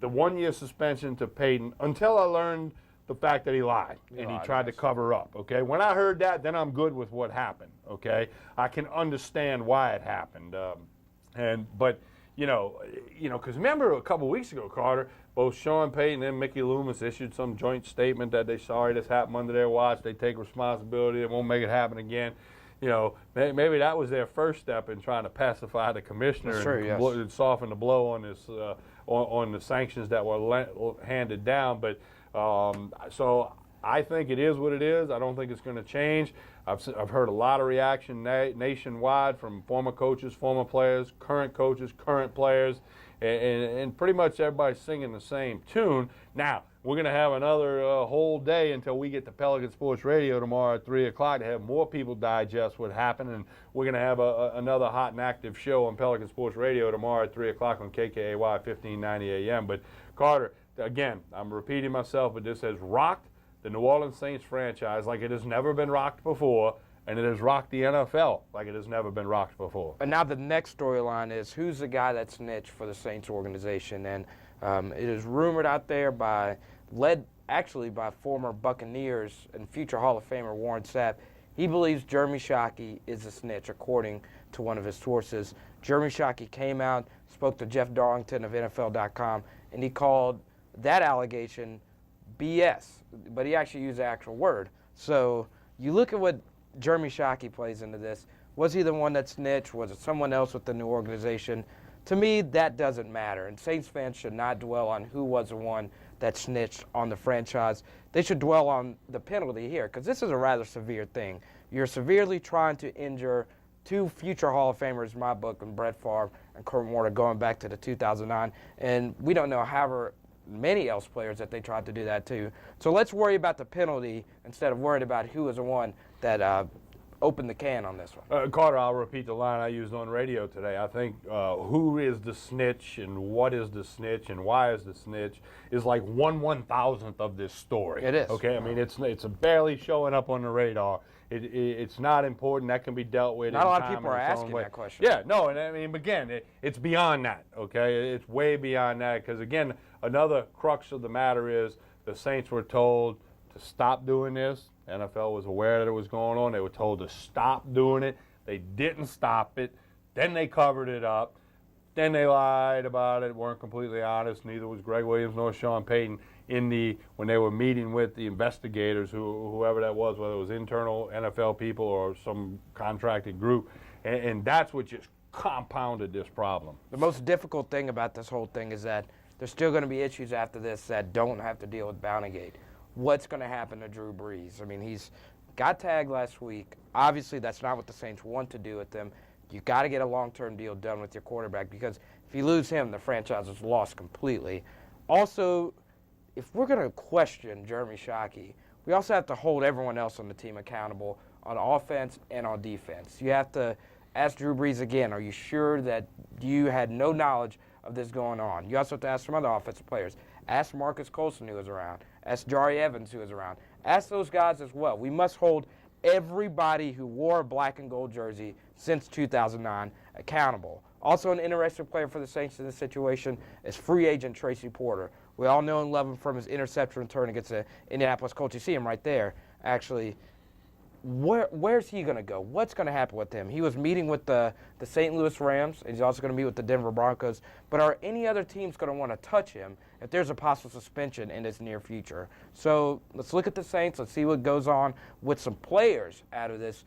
the 1-year suspension to Peyton until I learned the fact that he lied and he tried to cover up, okay? When I heard that, then I'm good with what happened, okay? I can understand why it happened. But because remember a couple weeks ago, Carter, both Sean Payton and Mickey Loomis issued some joint statement that they're sorry this happened under their watch. They take responsibility. They won't make it happen again. Maybe that was their first step in trying to pacify the commissioner and soften the blow on this on the sanctions that were handed down. But so I think it is what it is. I don't think it's going to change. I've heard a lot of reaction nationwide from former coaches, former players, current coaches, current players, and pretty much everybody's singing the same tune. Now, we're going to have another whole day until we get to Pelican Sports Radio tomorrow at 3 o'clock to have more people digest what happened, and we're going to have another hot and active show on Pelican Sports Radio tomorrow at 3 o'clock on KKAY 1590 AM. But, Carter, again, I'm repeating myself, but this has rocked the New Orleans Saints franchise like it has never been rocked before, and it has rocked the NFL like it has never been rocked before. And now the next storyline is who's the guy that snitched for the Saints organization, and it is rumored out there led by former Buccaneers and future Hall of Famer Warren Sapp. He believes Jeremy Shockey is a snitch, according to one of his sources. Jeremy Shockey came out, spoke to Jeff Darlington of NFL.com, and he called that allegation BS, but he actually used the actual word. So you look at what Jeremy Shockey plays into this. Was he the one that snitched? Was it someone else with the new organization? To me, that doesn't matter, and Saints fans should not dwell on who was the one that snitched on the franchise. They should dwell on the penalty here, because this is a rather severe thing. You're severely trying to injure two future Hall of Famers, in my book, and Brett Favre and Kurt Warner going back to the 2009, and we don't know however many else players that they tried to do that to. So let's worry about the penalty instead of worried about who was the one that opened the can on this one. Carter, I'll repeat the line I used on radio today. I think who is the snitch and what is the snitch and why is the snitch is like 1/1000th of this story. It is. Okay, I mean it's barely showing up on the radar. It's not important. That can be dealt with. Not a lot of people are asking that question. Yeah, no, and I mean, again, it's beyond that, okay? It's way beyond that because, again, another crux of the matter is the Saints were told to stop doing this. NFL was aware that it was going on. They were told to stop doing it. They didn't stop it. Then they covered it up. Then they lied about it, weren't completely honest. Neither was Greg Williams nor Sean Payton when they were meeting with the investigators, whoever that was, whether it was internal NFL people or some contracted group. and that's what just compounded this problem. The most difficult thing about this whole thing is that there's still going to be issues after this that don't have to deal with Bountygate. What's going to happen to Drew Brees? I mean, he's got tagged last week. Obviously, that's not what the Saints want to do with him. You got to get a long-term deal done with your quarterback, because if you lose him, the franchise is lost completely. Also, if we're going to question Jeremy Shockey, we also have to hold everyone else on the team accountable on offense and on defense. You have to ask Drew Brees again, are you sure that you had no knowledge of this going on? You also have to ask some other offensive players. Ask Marcus Colson, who was around. Ask Jari Evans, who was around. Ask those guys as well. We must hold everybody who wore a black and gold jersey since 2009 accountable. Also, an interesting player for the Saints in this situation is free agent Tracy Porter. We all know and love him from his interception return against the Indianapolis Colts. You see him right there, actually. Where's he going to go? What's going to happen with him? He was meeting with the St. Louis Rams, and he's also going to meet with the Denver Broncos. But are any other teams going to want to touch him if there's a possible suspension in his near future? So let's look at the Saints. Let's see what goes on with some players out of this.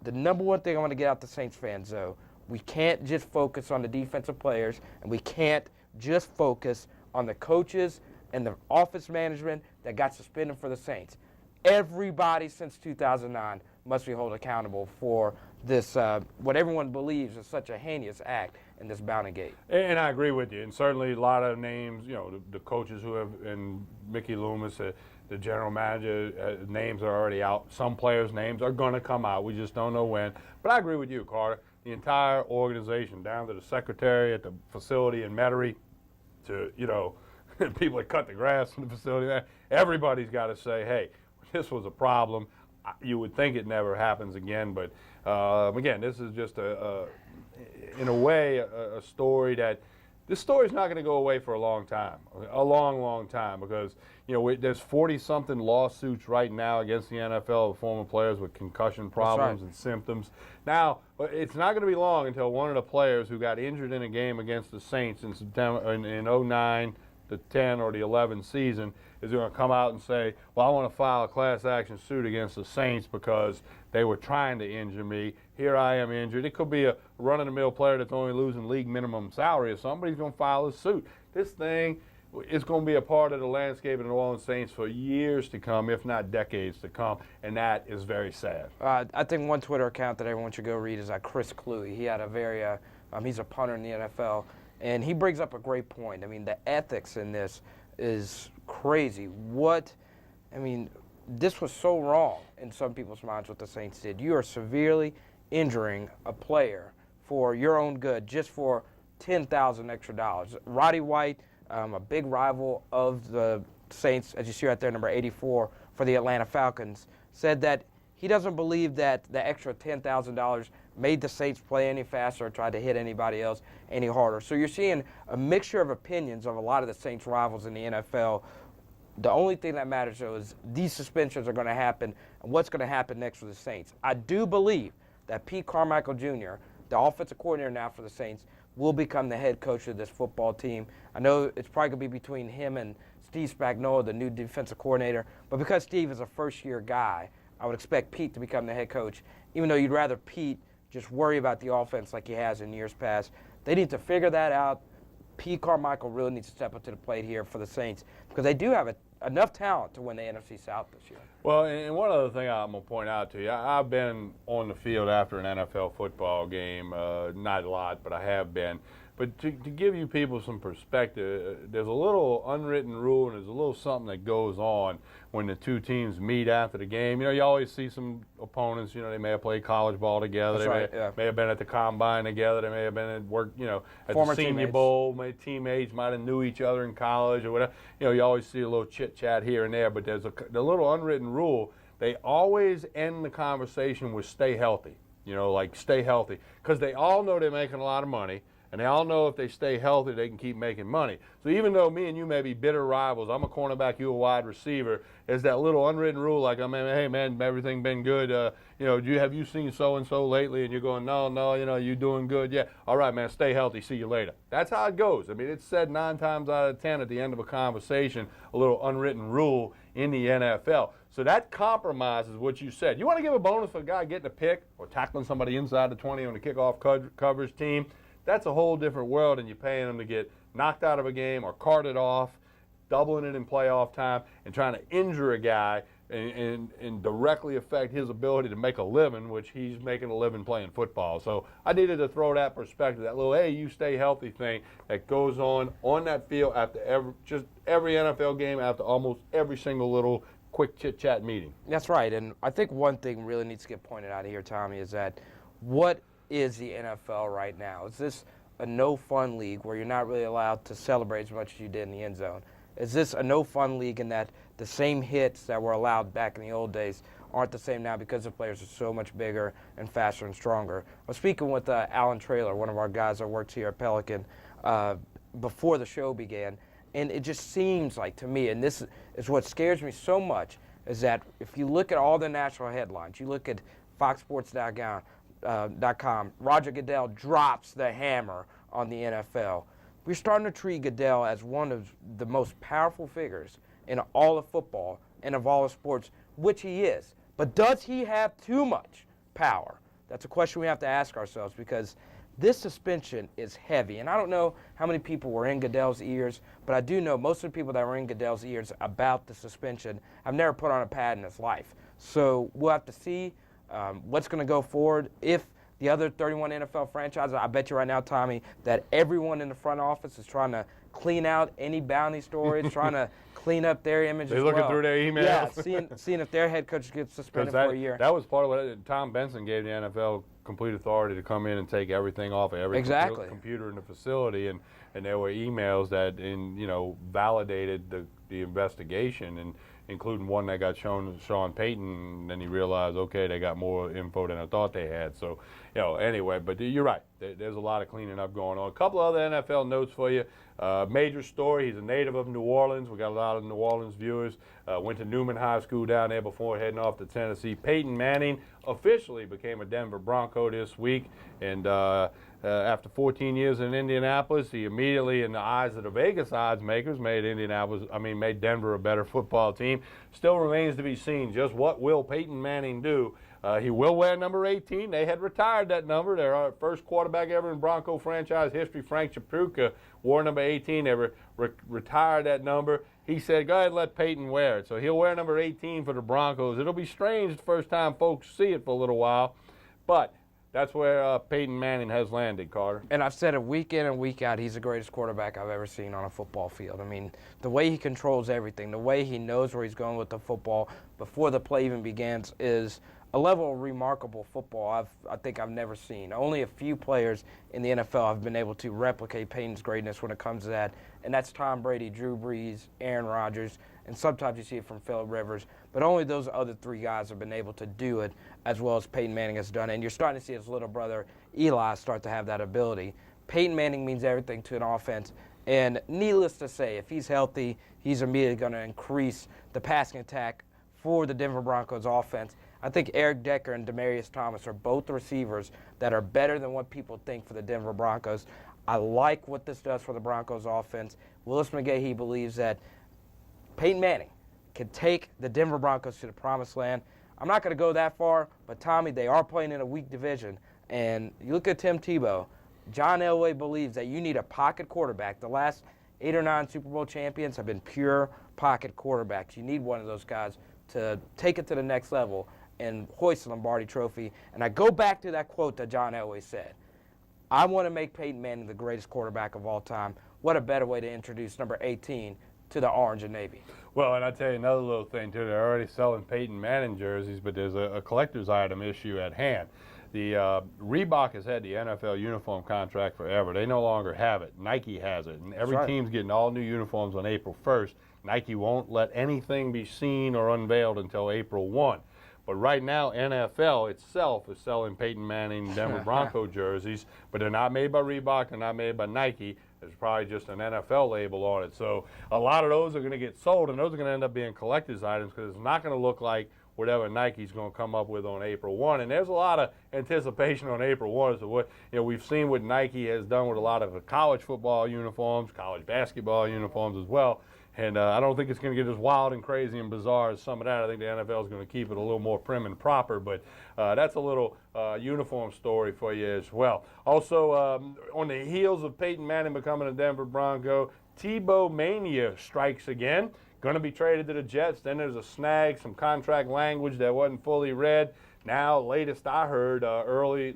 The number one thing I want to get out to Saints fans, though, we can't just focus on the defensive players, and we can't just focus on the coaches and the office management that got suspended for the Saints. Everybody since 2009 must be held accountable for this, what everyone believes is such a heinous act in this Bountygate. And I agree with you. And certainly a lot of names, you know, the coaches who have, and Mickey Loomis, the general manager, names are already out. Some players' names are going to come out. We just don't know when. But I agree with you, Carter. The entire organization, down to the secretary at the facility in Metairie, to, you know, people that cut the grass in the facility, everybody's got to say, hey, this was a problem. You would think it never happens again, but again, this is just in a way, a story that this story's not going to go away for a long time, long time, because you know there's 40-something lawsuits right now against the NFL of former players with concussion problems and symptoms. Now, it's not going to be long until one of the players who got injured in a game against the Saints in September in 09, the 10 or the 11 season, is going to come out and say, well, I want to file a class action suit against the Saints because they were trying to injure me. Here I am injured. It could be a run-of-the-mill player that's only losing league minimum salary, or somebody's going to file a suit. This thing is going to be a part of the landscape of the New Orleans Saints for years to come, if not decades to come, and that is very sad. I think one Twitter account that everyone should go read is Chris Cluey. He had a very, he's a punter in the NFL, and he brings up a great point. I mean, the ethics in this is crazy. This was so wrong in some people's minds what the Saints did. You are severely injuring a player for your own good, just for $10,000 extra. Roddy White, a big rival of the Saints, as you see right there, number 84 for the Atlanta Falcons, said that he doesn't believe that the extra $10,000 made the Saints play any faster or tried to hit anybody else any harder. So you're seeing a mixture of opinions of a lot of the Saints rivals in the NFL. The only thing that matters, though, is these suspensions are going to happen and what's going to happen next for the Saints. I do believe that Pete Carmichael Jr., the offensive coordinator now for the Saints, will become the head coach of this football team. I know it's probably going to be between him and Steve Spagnuolo, the new defensive coordinator, but because Steve is a first-year guy, I would expect Pete to become the head coach, even though you'd rather Pete just worry about the offense like he has in years past. They need to figure that out. Pete Carmichael really needs to step up to the plate here for the Saints because they do have enough talent to win the NFC South this year. Well, and one other thing I'm going to point out to you, I've been on the field after an NFL football game, not a lot, but I have been. But to give you people some perspective, there's a little unwritten rule and there's a little something that goes on when the two teams meet after the game. You know, you always see some opponents, you know, they may have played college ball together. May have been at the combine together. They may have been at work, you know, at former the Senior teammates. Bowl. Teammates might have knew each other in college or whatever. You know, you always see a little chit-chat here and there, but there's the little unwritten rule. They always end the conversation with stay healthy. You know, like stay healthy. Because they all know they're making a lot of money. And they all know if they stay healthy, they can keep making money. So even though me and you may be bitter rivals, I'm a cornerback, you a wide receiver, there's that little unwritten rule like, I mean, hey, man, everything been good? Have you seen so-and-so lately? And you're going, no, you doing good? Yeah. All right, man, stay healthy. See you later. That's how it goes. I mean, it's said 9 times out of 10 at the end of a conversation, a little unwritten rule in the NFL. So that compromises what you said. You want to give a bonus for a guy getting a pick or tackling somebody inside the 20 on the kickoff coverage team? That's a whole different world, and you're paying them to get knocked out of a game or carted off, doubling it in playoff time, and trying to injure a guy and directly affect his ability to make a living, which he's making a living playing football. So I needed to throw that perspective, that little, hey, you stay healthy thing that goes on that field after every NFL game, after almost every single little quick chit-chat meeting. That's right, and I think one thing really needs to get pointed out here, Tommy, is that what is the NFL right now? Is this a no-fun league where you're not really allowed to celebrate as much as you did in the end zone? Is this a no-fun league in that the same hits that were allowed back in the old days aren't the same now because the players are so much bigger and faster and stronger? I was speaking with Alan Traylor, one of our guys that works here at Pelican, before the show began, and it just seems like to me, and this is what scares me so much, is that if you look at all the national headlines, you look at FoxSports.com, Roger Goodell drops the hammer on the NFL. We're starting to treat Goodell as one of the most powerful figures in all of football and of all of sports, which he is. But does he have too much power? That's a question we have to ask ourselves, because this suspension is heavy. And I don't know how many people were in Goodell's ears, but I do know most of the people that were in Goodell's ears about the suspension have never put on a pad in his life. So we'll have to see what's going to go forward. If the other 31 NFL franchises, I bet you right now, Tommy, that everyone in the front office is trying to clean out any bounty stories, trying to clean up their image as well. They're looking through their emails. Yeah, seeing if their head coach gets suspended for a year. That was part of what Tom Benson gave the NFL complete authority to come in and take everything off of every computer in the facility, and there were emails that validated the investigation, and including one that got shown to Sean Peyton, and then he realized, okay, they got more info than I thought they had. So, anyway, but you're right. There's a lot of cleaning up going on. A couple other NFL notes for you. Major story, he's a native of New Orleans. We got a lot of New Orleans viewers. Went to Newman High School down there before heading off to Tennessee. Peyton Manning officially became a Denver Bronco this week, and after 14 years in Indianapolis, he immediately, in the eyes of the Vegas odds makers, made Denver a better football team. Still remains to be seen just what will Peyton Manning do. He will wear number 18. They had retired that number. Their first quarterback ever in Bronco franchise history, Frank Chapuka, wore number 18. They retired that number. He said, go ahead and let Peyton wear it. So he'll wear number 18 for the Broncos. It'll be strange the first time folks see it for a little while, but that's where Peyton Manning has landed, Carter. And I've said it week in and week out, he's the greatest quarterback I've ever seen on a football field. I mean, the way he controls everything, the way he knows where he's going with the football before the play even begins is a level of remarkable football I think I've never seen. Only a few players in the NFL have been able to replicate Peyton's greatness when it comes to that, and that's Tom Brady, Drew Brees, Aaron Rodgers, and sometimes you see it from Phillip Rivers, but only those other three guys have been able to do it as well as Peyton Manning has done. And you're starting to see his little brother Eli start to have that ability. Peyton Manning means everything to an offense, and needless to say, if he's healthy, he's immediately going to increase the passing attack for the Denver Broncos offense. I think Eric Decker and Demaryius Thomas are both receivers that are better than what people think for the Denver Broncos. I like what this does for the Broncos offense. Willis McGahee believes that Peyton Manning can take the Denver Broncos to the promised land. I'm not going to go that far, but Tommy, they are playing in a weak division. And you look at Tim Tebow, John Elway believes that you need a pocket quarterback. The last 8 or 9 Super Bowl champions have been pure pocket quarterbacks. You need one of those guys to take it to the next level and hoist the Lombardi Trophy. And I go back to that quote that John Elway said. I want to make Peyton Manning the greatest quarterback of all time. What a better way to introduce number 18 to the Orange and Navy. Well, and I'll tell you another little thing, too. They're already selling Peyton Manning jerseys, but there's a collector's item issue at hand. The Reebok has had the NFL uniform contract forever. They no longer have it. Nike has it, and every team's getting all new uniforms on April 1st. Nike won't let anything be seen or unveiled until April 1. But right now, NFL itself is selling Peyton Manning Denver Bronco jerseys, but they're not made by Reebok, they're not made by Nike. There's probably just an NFL label on it. So a lot of those are going to get sold, and those are going to end up being collector's items because it's not going to look like whatever Nike's going to come up with on April 1. And there's a lot of anticipation on April 1 so what we've seen what Nike has done with a lot of the college football uniforms, college basketball uniforms as well. And I don't think it's going to get as wild and crazy and bizarre as some of that. I think the NFL is going to keep it a little more prim and proper. But that's a little uniform story for you as well. Also, on the heels of Peyton Manning becoming a Denver Bronco, Tebow mania strikes again. Going to be traded to the Jets. Then there's a snag, some contract language that wasn't fully read. Now, latest I heard,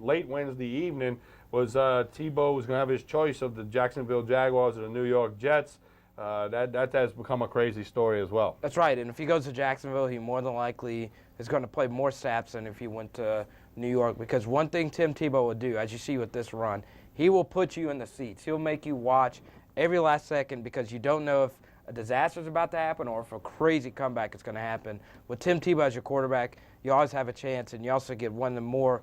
late Wednesday evening, was Tebow was going to have his choice of the Jacksonville Jaguars or the New York Jets. That has become a crazy story as well. That's right, and if he goes to Jacksonville, he more than likely is going to play more snaps than if he went to New York, because one thing Tim Tebow will do, as you see with this run, he will put you in the seats. He'll make you watch every last second because you don't know if a disaster is about to happen or if a crazy comeback is going to happen. With Tim Tebow as your quarterback, you always have a chance, and you also get one of the more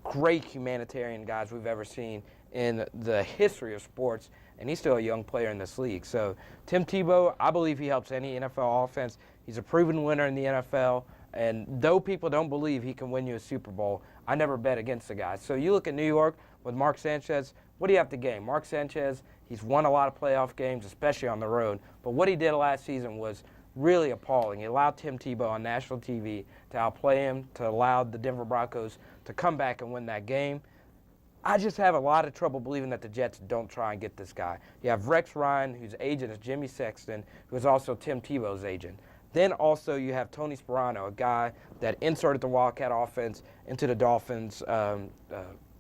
great humanitarian guys we've ever seen in the history of sports, and he's still a young player in this league. So Tim Tebow, I believe he helps any NFL offense. He's a proven winner in the NFL, and though people don't believe he can win you a Super Bowl, I never bet against the guy. So you look at New York with Mark Sanchez, what do you have to gain? Mark Sanchez, he's won a lot of playoff games, especially on the road, but what he did last season was really appalling. He allowed Tim Tebow on national TV to outplay him, to allow the Denver Broncos to come back and win that game. I just have a lot of trouble believing that the Jets don't try and get this guy. You have Rex Ryan, whose agent is Jimmy Sexton, who is also Tim Tebow's agent. Then also you have Tony Sparano, a guy that inserted the Wildcat offense into the Dolphins'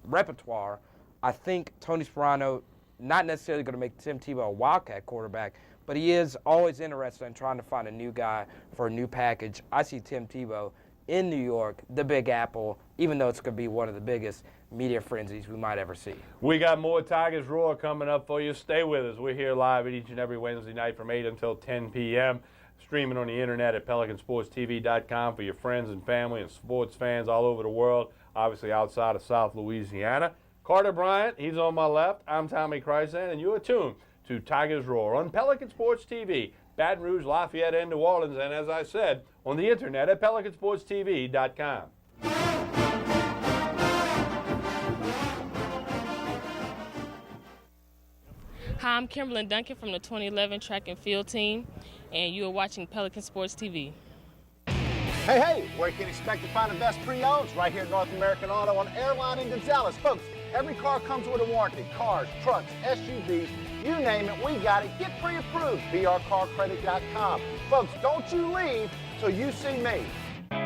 repertoire. I think Tony Sparano, not necessarily going to make Tim Tebow a Wildcat quarterback, but he is always interested in trying to find a new guy for a new package. I see Tim Tebow in New York, the Big Apple, even though it's going to be one of the biggest media frenzies we might ever see. We got more Tigers Roar coming up for you. Stay with us. We're here live each and every Wednesday night from 8 until 10 p.m., streaming on the internet at PelicanSportsTV.com for your friends and family and sports fans all over the world, obviously outside of South Louisiana. Carter Bryant, he's on my left. I'm Tommy Krysan, and you're tuned to Tigers Roar on Pelican Sports TV, Baton Rouge, Lafayette, and New Orleans, and as I said, on the internet at PelicanSportsTV.com. Hi, I'm Kimberlyn Duncan from the 2011 track and field team, and you are watching Pelican Sports TV. Hey, where you can expect to find the best pre-owns right here at North American Auto on Airline in Gonzales. Folks, every car comes with a warranty. Cars, trucks, SUVs, you name it, we got it. Get pre-approved, brcarcredit.com. Folks, don't you leave till you see me.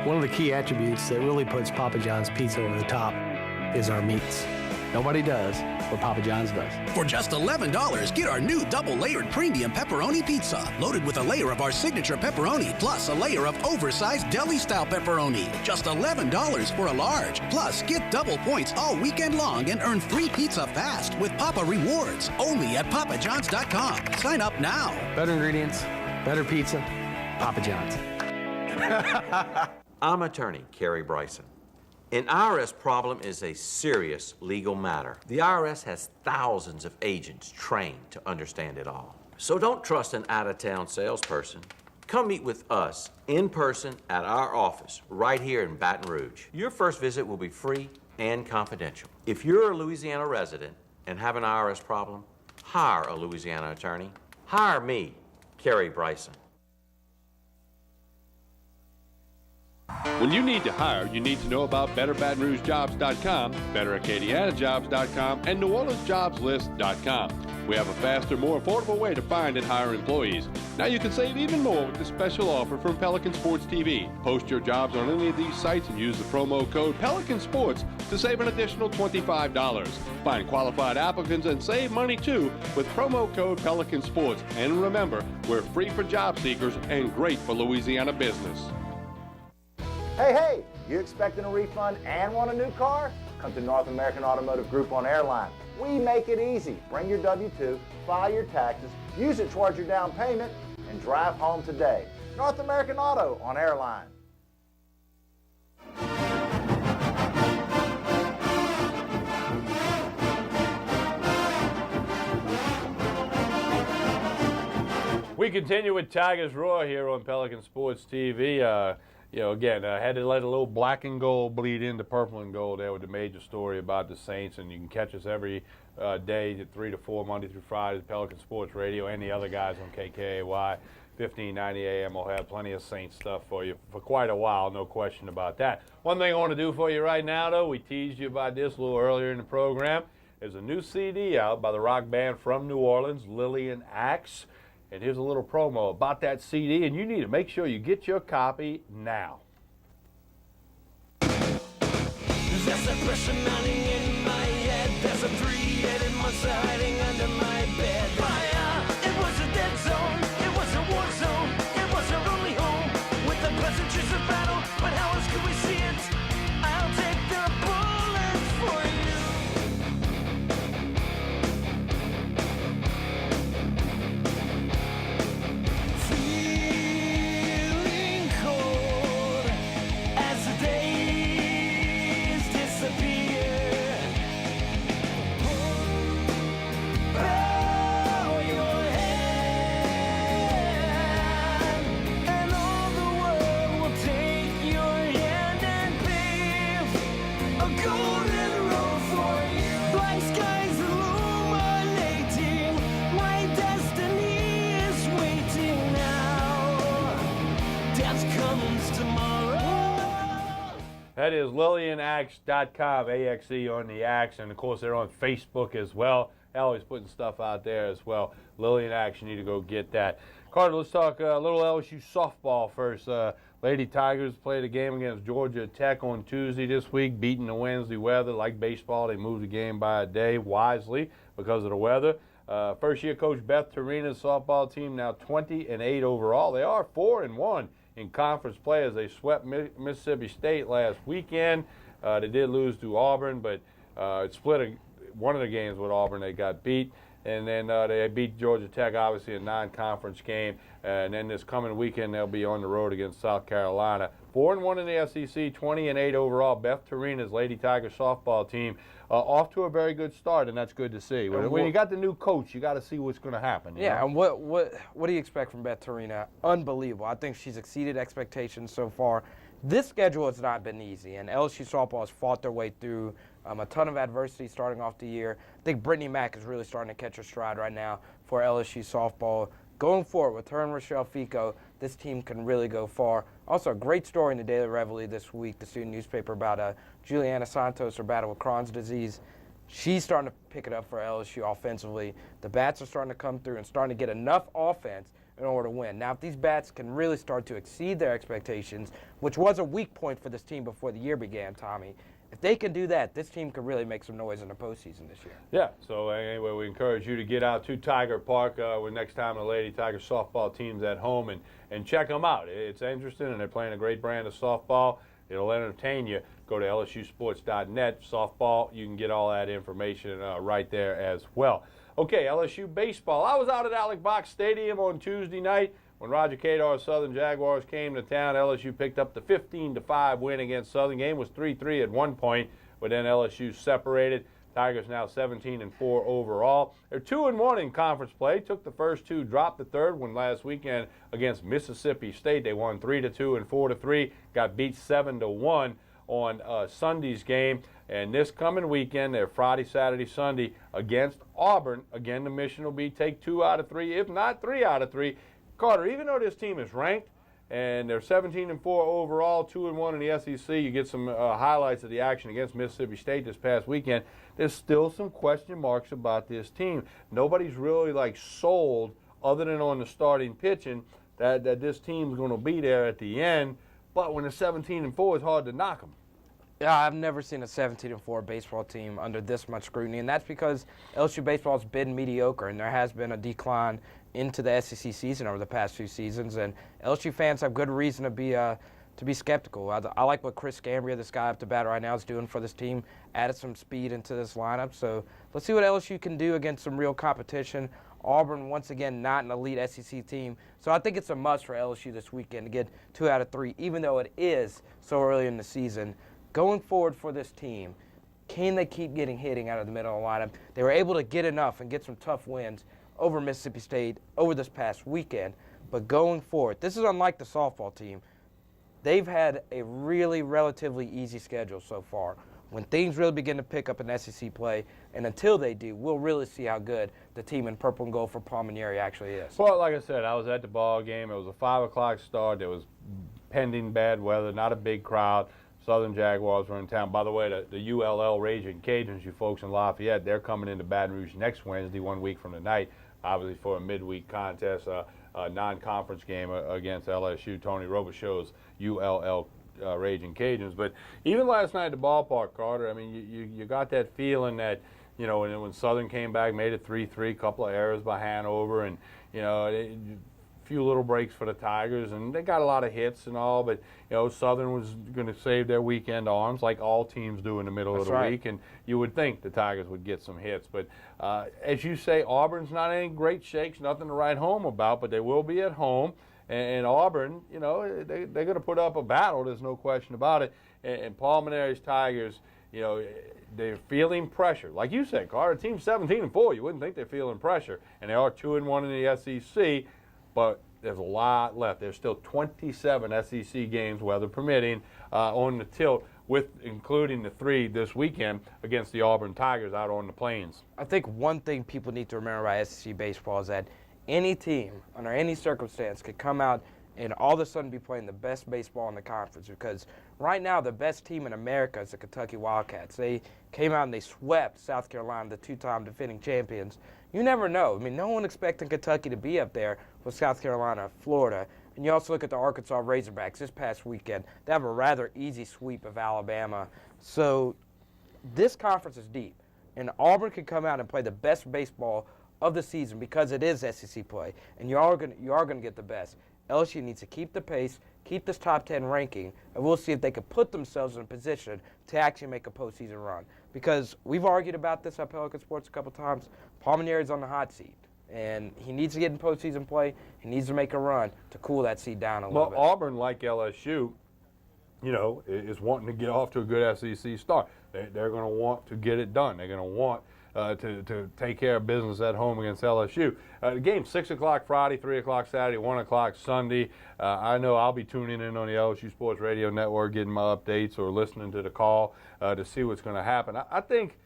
One of the key attributes that really puts Papa John's Pizza over the top is our meats. Nobody does what Papa John's does. For just $11, get our new double-layered premium pepperoni pizza, loaded with a layer of our signature pepperoni, plus a layer of oversized deli-style pepperoni. Just $11 for a large. Plus, get double points all weekend long and earn free pizza fast with Papa Rewards, only at papajohns.com. Sign up now. Better ingredients, better pizza, Papa John's. I'm attorney Kerry Bryson. An IRS problem is a serious legal matter. The IRS has thousands of agents trained to understand it all. So don't trust an out-of-town salesperson. Come meet with us in person at our office right here in Baton Rouge. Your first visit will be free and confidential. If you're a Louisiana resident and have an IRS problem, hire a Louisiana attorney. Hire me, Kerry Bryson. When you need to hire, you need to know about BetterBatonRougeJobs.com, BetterAcadianaJobs.com, and NewOrleansJobsList.com. We have a faster, more affordable way to find and hire employees. Now you can save even more with the special offer from Pelican Sports TV. Post your jobs on any of these sites and use the promo code Pelican Sports to save an additional $25. Find qualified applicants and save money too with promo code Pelican Sports. And remember, we're free for job seekers and great for Louisiana business. Hey, you expecting a refund and want a new car? Come to North American Automotive Group on Airline. We make it easy. Bring your W-2, file your taxes, use it towards your down payment, and drive home today. North American Auto on Airline. We continue with Tigers Roar here on Pelican Sports TV. Again, had to let a little black and gold bleed into purple and gold there with the major story about the Saints, and you can catch us every day at 3 to 4, Monday through Friday, Pelican Sports Radio, and the other guys on KKAY, 1590 AM. We'll have plenty of Saints stuff for you for quite a while, no question about that. One thing I want to do for you right now, though, we teased you about this a little earlier in the program. There's a new CD out by the rock band from New Orleans, Lillian Axe. And here's a little promo about that CD, and you need to make sure you get your copy now. There's a pressure mounting in my head. There's a three-headed monster hiding under my bed. Fire! It was a dead zone. It was a war zone. It was our only home. With the pleasantries of battle, but how else could we see it? I'll take the bullet for you. Feeling cold as the days disappear. Bow your head, and all the world will take your hand and pave a golden road for you. Black skies illuminating, my destiny is waiting now. Death comes tomorrow. That is LillianAxe.com, AXE on the Axe, and of course they're on Facebook as well. They're always putting stuff out there as well. Lillian Axe, you need to go get that. Carter, let's talk a little LSU softball first. Lady Tigers played a game against Georgia Tech on Tuesday this week, beating the Wednesday weather. Like baseball, they moved the game by a day wisely because of the weather. First-year coach Beth Torina's softball team now 20-8 overall. They are 4-1 in conference play as they swept Mississippi State last weekend. They did lose to Auburn, but it split one of the games with Auburn. They got beat, and then they beat Georgia Tech, obviously a non-conference game. And then this coming weekend they'll be on the road against South Carolina. 4-1 in the SEC, 20-8 overall. Beth Torina's Lady Tiger softball team off to a very good start, and that's good to see. When you got the new coach, you got to see what's going to happen. Yeah, know? and what do you expect from Beth Torina? Unbelievable. I think she's exceeded expectations so far. This schedule has not been easy, and LSU softball has fought their way through a ton of adversity starting off the year. I think Brittany Mack is really starting to catch her stride right now for LSU softball. Going forward with her and Rochelle Fico, this team can really go far. Also, a great story in the Daily Reveille this week, the student newspaper, about Juliana Santos, her battle with Crohn's disease. She's starting to pick it up for LSU offensively. The bats are starting to come through and starting to get enough offense in order to win. Now, if these bats can really start to exceed their expectations, which was a weak point for this team before the year began, Tommy, if they can do that, this team could really make some noise in the postseason this year. Yeah, so anyway, we encourage you to get out to Tiger Park when next time the Lady Tiger softball team's at home and check them out. It's interesting, and they're playing a great brand of softball. It'll entertain you. Go to lsusports.net. Softball, you can get all that information right there as well. Okay, LSU baseball. I was out at Alec Box Stadium on Tuesday night. When Roger Cadar's Southern Jaguars came to town, LSU picked up the 15-5 win against Southern. Game was 3-3 at one point, but then LSU separated. Tigers now 17-4 overall. They're 2-1 in conference play. Took the first two, dropped the third one last weekend against Mississippi State. They won 3-2 and 4-3. Got beat 7-1 on Sunday's game. And this coming weekend, they're Friday, Saturday, Sunday against Auburn. Again, the mission will be take 2 out of 3, if not 3 out of 3. Carter, even though this team is ranked and they're 17-4 overall, 2-1 in the SEC, you get some highlights of the action against Mississippi State this past weekend. There's still some question marks about this team. Nobody's really sold, other than on the starting pitching, that this team's going to be there at the end. But when they're 17-4, it's hard to knock them. Yeah, I've never seen a 17-4 baseball team under this much scrutiny, and that's because LSU baseball's been mediocre, and there has been a decline into the SEC season over the past few seasons, and LSU fans have good reason to be skeptical. I like what Chris Scambria, this guy up to bat right now, is doing for this team. Added some speed into this lineup, so let's see what LSU can do against some real competition. Auburn, once again, not an elite SEC team, so I think it's a must for LSU this weekend to get 2 out of 3, even though it is so early in the season. Going forward for this team, can they keep getting hitting out of the middle of the lineup? They were able to get enough and get some tough wins over Mississippi State over this past weekend. But going forward, this is unlike the softball team. They've had a really relatively easy schedule so far. When things really begin to pick up in SEC play, and until they do, we'll really see how good the team in purple and gold for Palminieri actually is. Well, like I said, I was at the ball game. It was a 5 o'clock start. There was pending bad weather, not a big crowd. Southern Jaguars were in town. By the way, the ULL Raging Cajuns, you folks in Lafayette, they're coming into Baton Rouge next Wednesday, 1 week from tonight, obviously for a midweek contest, a non-conference game against LSU. Tony Robichaux's ULL Raging Cajuns. But even last night at the ballpark, Carter, I mean, you got that feeling that, you know, when Southern came back, made it 3-3, a couple of errors by Hanover, and, you know, a few little breaks for the Tigers, and they got a lot of hits and all, but, you know, Southern was going to save their weekend arms like all teams do in the middle of the week, and you would think the Tigers would get some hits. But as you say, Auburn's not any great shakes, nothing to write home about, but they will be at home. And Auburn, you know, they're going to put up a battle. There's no question about it. And Palminieri's Tigers, you know, they're feeling pressure. Like you said, Carter, team 17-4. You wouldn't think they're feeling pressure. And they are 2-1 in the SEC, but there's a lot left. There's still 27 SEC games, weather permitting, on the tilt, with including the 3 this weekend against the Auburn Tigers out on the plains. I think one thing people need to remember about SEC baseball is that any team, under any circumstance, could come out and all of a sudden be playing the best baseball in the conference, because right now the best team in America is the Kentucky Wildcats. They came out and they swept South Carolina, the 2-time defending champions. You never know. I mean, no one expecting Kentucky to be up there with South Carolina, Florida. And you also look at the Arkansas Razorbacks this past weekend. They have a rather easy sweep of Alabama. So this conference is deep, and Auburn can come out and play the best baseball of the season because it is SEC play, and you are going to get the best. LSU needs to keep the pace, keep this top 10 ranking, and we'll see if they can put themselves in a position to actually make a postseason run. Because we've argued about this at Pelican Sports a couple times. Palminieri's on the hot seat, and he needs to get in postseason play. He needs to make a run to cool that seat down a little bit. Well, Auburn, like LSU, you know, is wanting to get off to a good SEC start. They're going to want to get it done. They're going to want to take care of business at home against LSU. The game's 6 o'clock Friday, 3 o'clock Saturday, 1 o'clock Sunday. I know I'll be tuning in on the LSU Sports Radio Network, getting my updates or listening to the call to see what's going to happen. I think,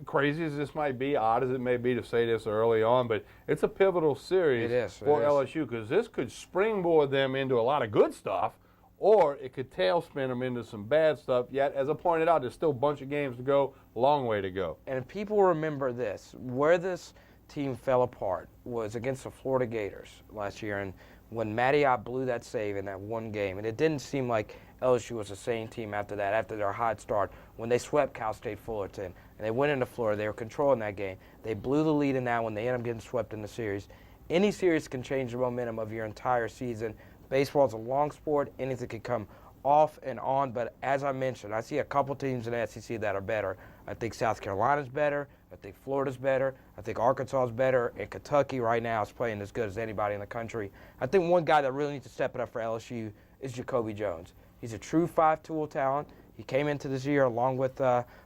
crazy as this might be, odd as it may be to say this early on, but it's a pivotal series for LSU, because this could springboard them into a lot of good stuff, or it could tailspin them into some bad stuff. Yet, as I pointed out, there's still a bunch of games to go, long way to go. And if people remember this, where this team fell apart was against the Florida Gators last year, and when Matty Ott blew that save in that one game, and it didn't seem like LSU was the same team after that, after their hot start, when they swept Cal State Fullerton, and they went into Florida, they were controlling that game. They blew the lead in that one, they ended up getting swept in the series. Any series can change the momentum of your entire season. Baseball is a long sport. Anything can come off and on. But as I mentioned, I see a couple teams in the SEC that are better. I think South Carolina's better. I think Florida's better. I think Arkansas is better. And Kentucky right now is playing as good as anybody in the country. I think one guy that really needs to step it up for LSU is Jacoby Jones. He's a true 5-tool talent. He came into this year along with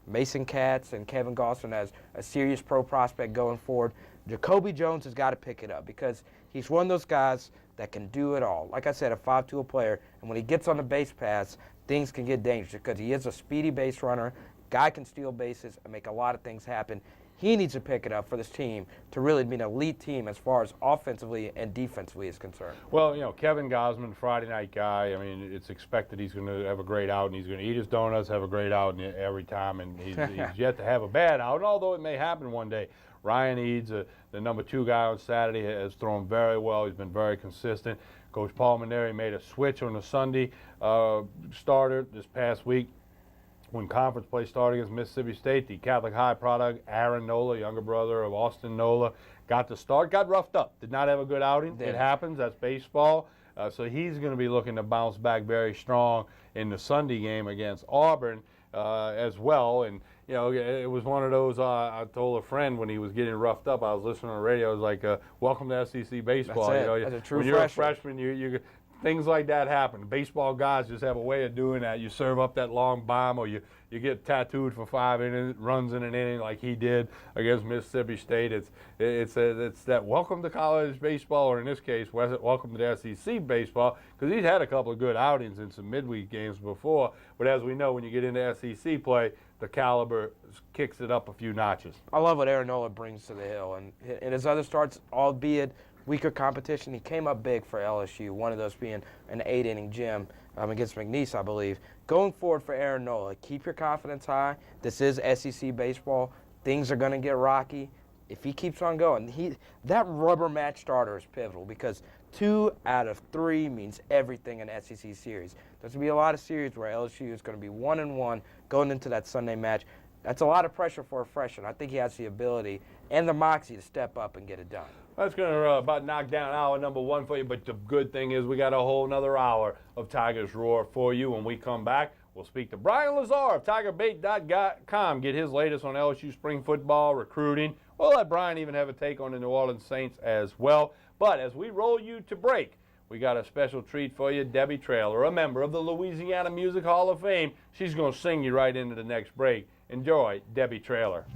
Mason Katz and Kevin Gosselin as a serious pro prospect going forward. Jacoby Jones has got to pick it up because he's one of those guys that can do it all. Like I said, a 5-tool player, and when he gets on the base paths, things can get dangerous because he is a speedy base runner. Guy can steal bases and make a lot of things happen. He needs to pick it up for this team to really be an elite team as far as offensively and defensively is concerned. Well, you know, Kevin Gosman, Friday night guy, I mean, it's expected he's going to have a great out, and he's going to eat his donuts, have a great out every time, and he's yet to have a bad out, and although it may happen one day. Ryan Eads, the number 2 guy on Saturday, has thrown very well. He's been very consistent. Coach Palminieri made a switch on the Sunday starter this past week when conference play started against Mississippi State. The Catholic High product, Aaron Nola, younger brother of Austin Nola, got the start, got roughed up, did not have a good outing. It happens. That's baseball. So he's going to be looking to bounce back very strong in the Sunday game against Auburn as well. And you know, it was one of those, I told a friend when he was getting roughed up, I was listening on the radio, I was like, welcome to SEC baseball. That's it. You know, That's a true when you're a freshman, you things like that happen. Baseball guys just have a way of doing that. You serve up that long bomb, or you get tattooed for 5 runs in an inning like he did against Mississippi State. It's that welcome to college baseball, or in this case, welcome to the SEC baseball, because he's had a couple of good outings in some midweek games before. But as we know, when you get into SEC play, the caliber kicks it up a few notches. I love what Aaron Nola brings to the hill, and in his other starts, albeit weaker competition, he came up big for LSU, one of those being an 8-inning gem against McNeese, I believe. Going forward for Aaron Nola, keep your confidence high. This is SEC baseball. Things are going to get rocky. If he keeps on going, that rubber match starter is pivotal, because 2 out of 3 means everything in SEC series. There's going to be a lot of series where LSU is going to be 1-1 going into that Sunday match. That's a lot of pressure for a freshman. I think he has the ability and the moxie to step up and get it done. That's going to about knock down hour number 1 for you, but the good thing is we got a whole another hour of Tigers Roar for you. When we come back, we'll speak to Brian Lazar of TigerBait.com, get his latest on LSU spring football, recruiting. We'll let Brian even have a take on the New Orleans Saints as well. But as we roll you to break, we got a special treat for you. Debbie Traylor, a member of the Louisiana Music Hall of Fame. She's going to sing you right into the next break. Enjoy Debbie Traylor.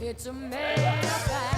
It's a made-up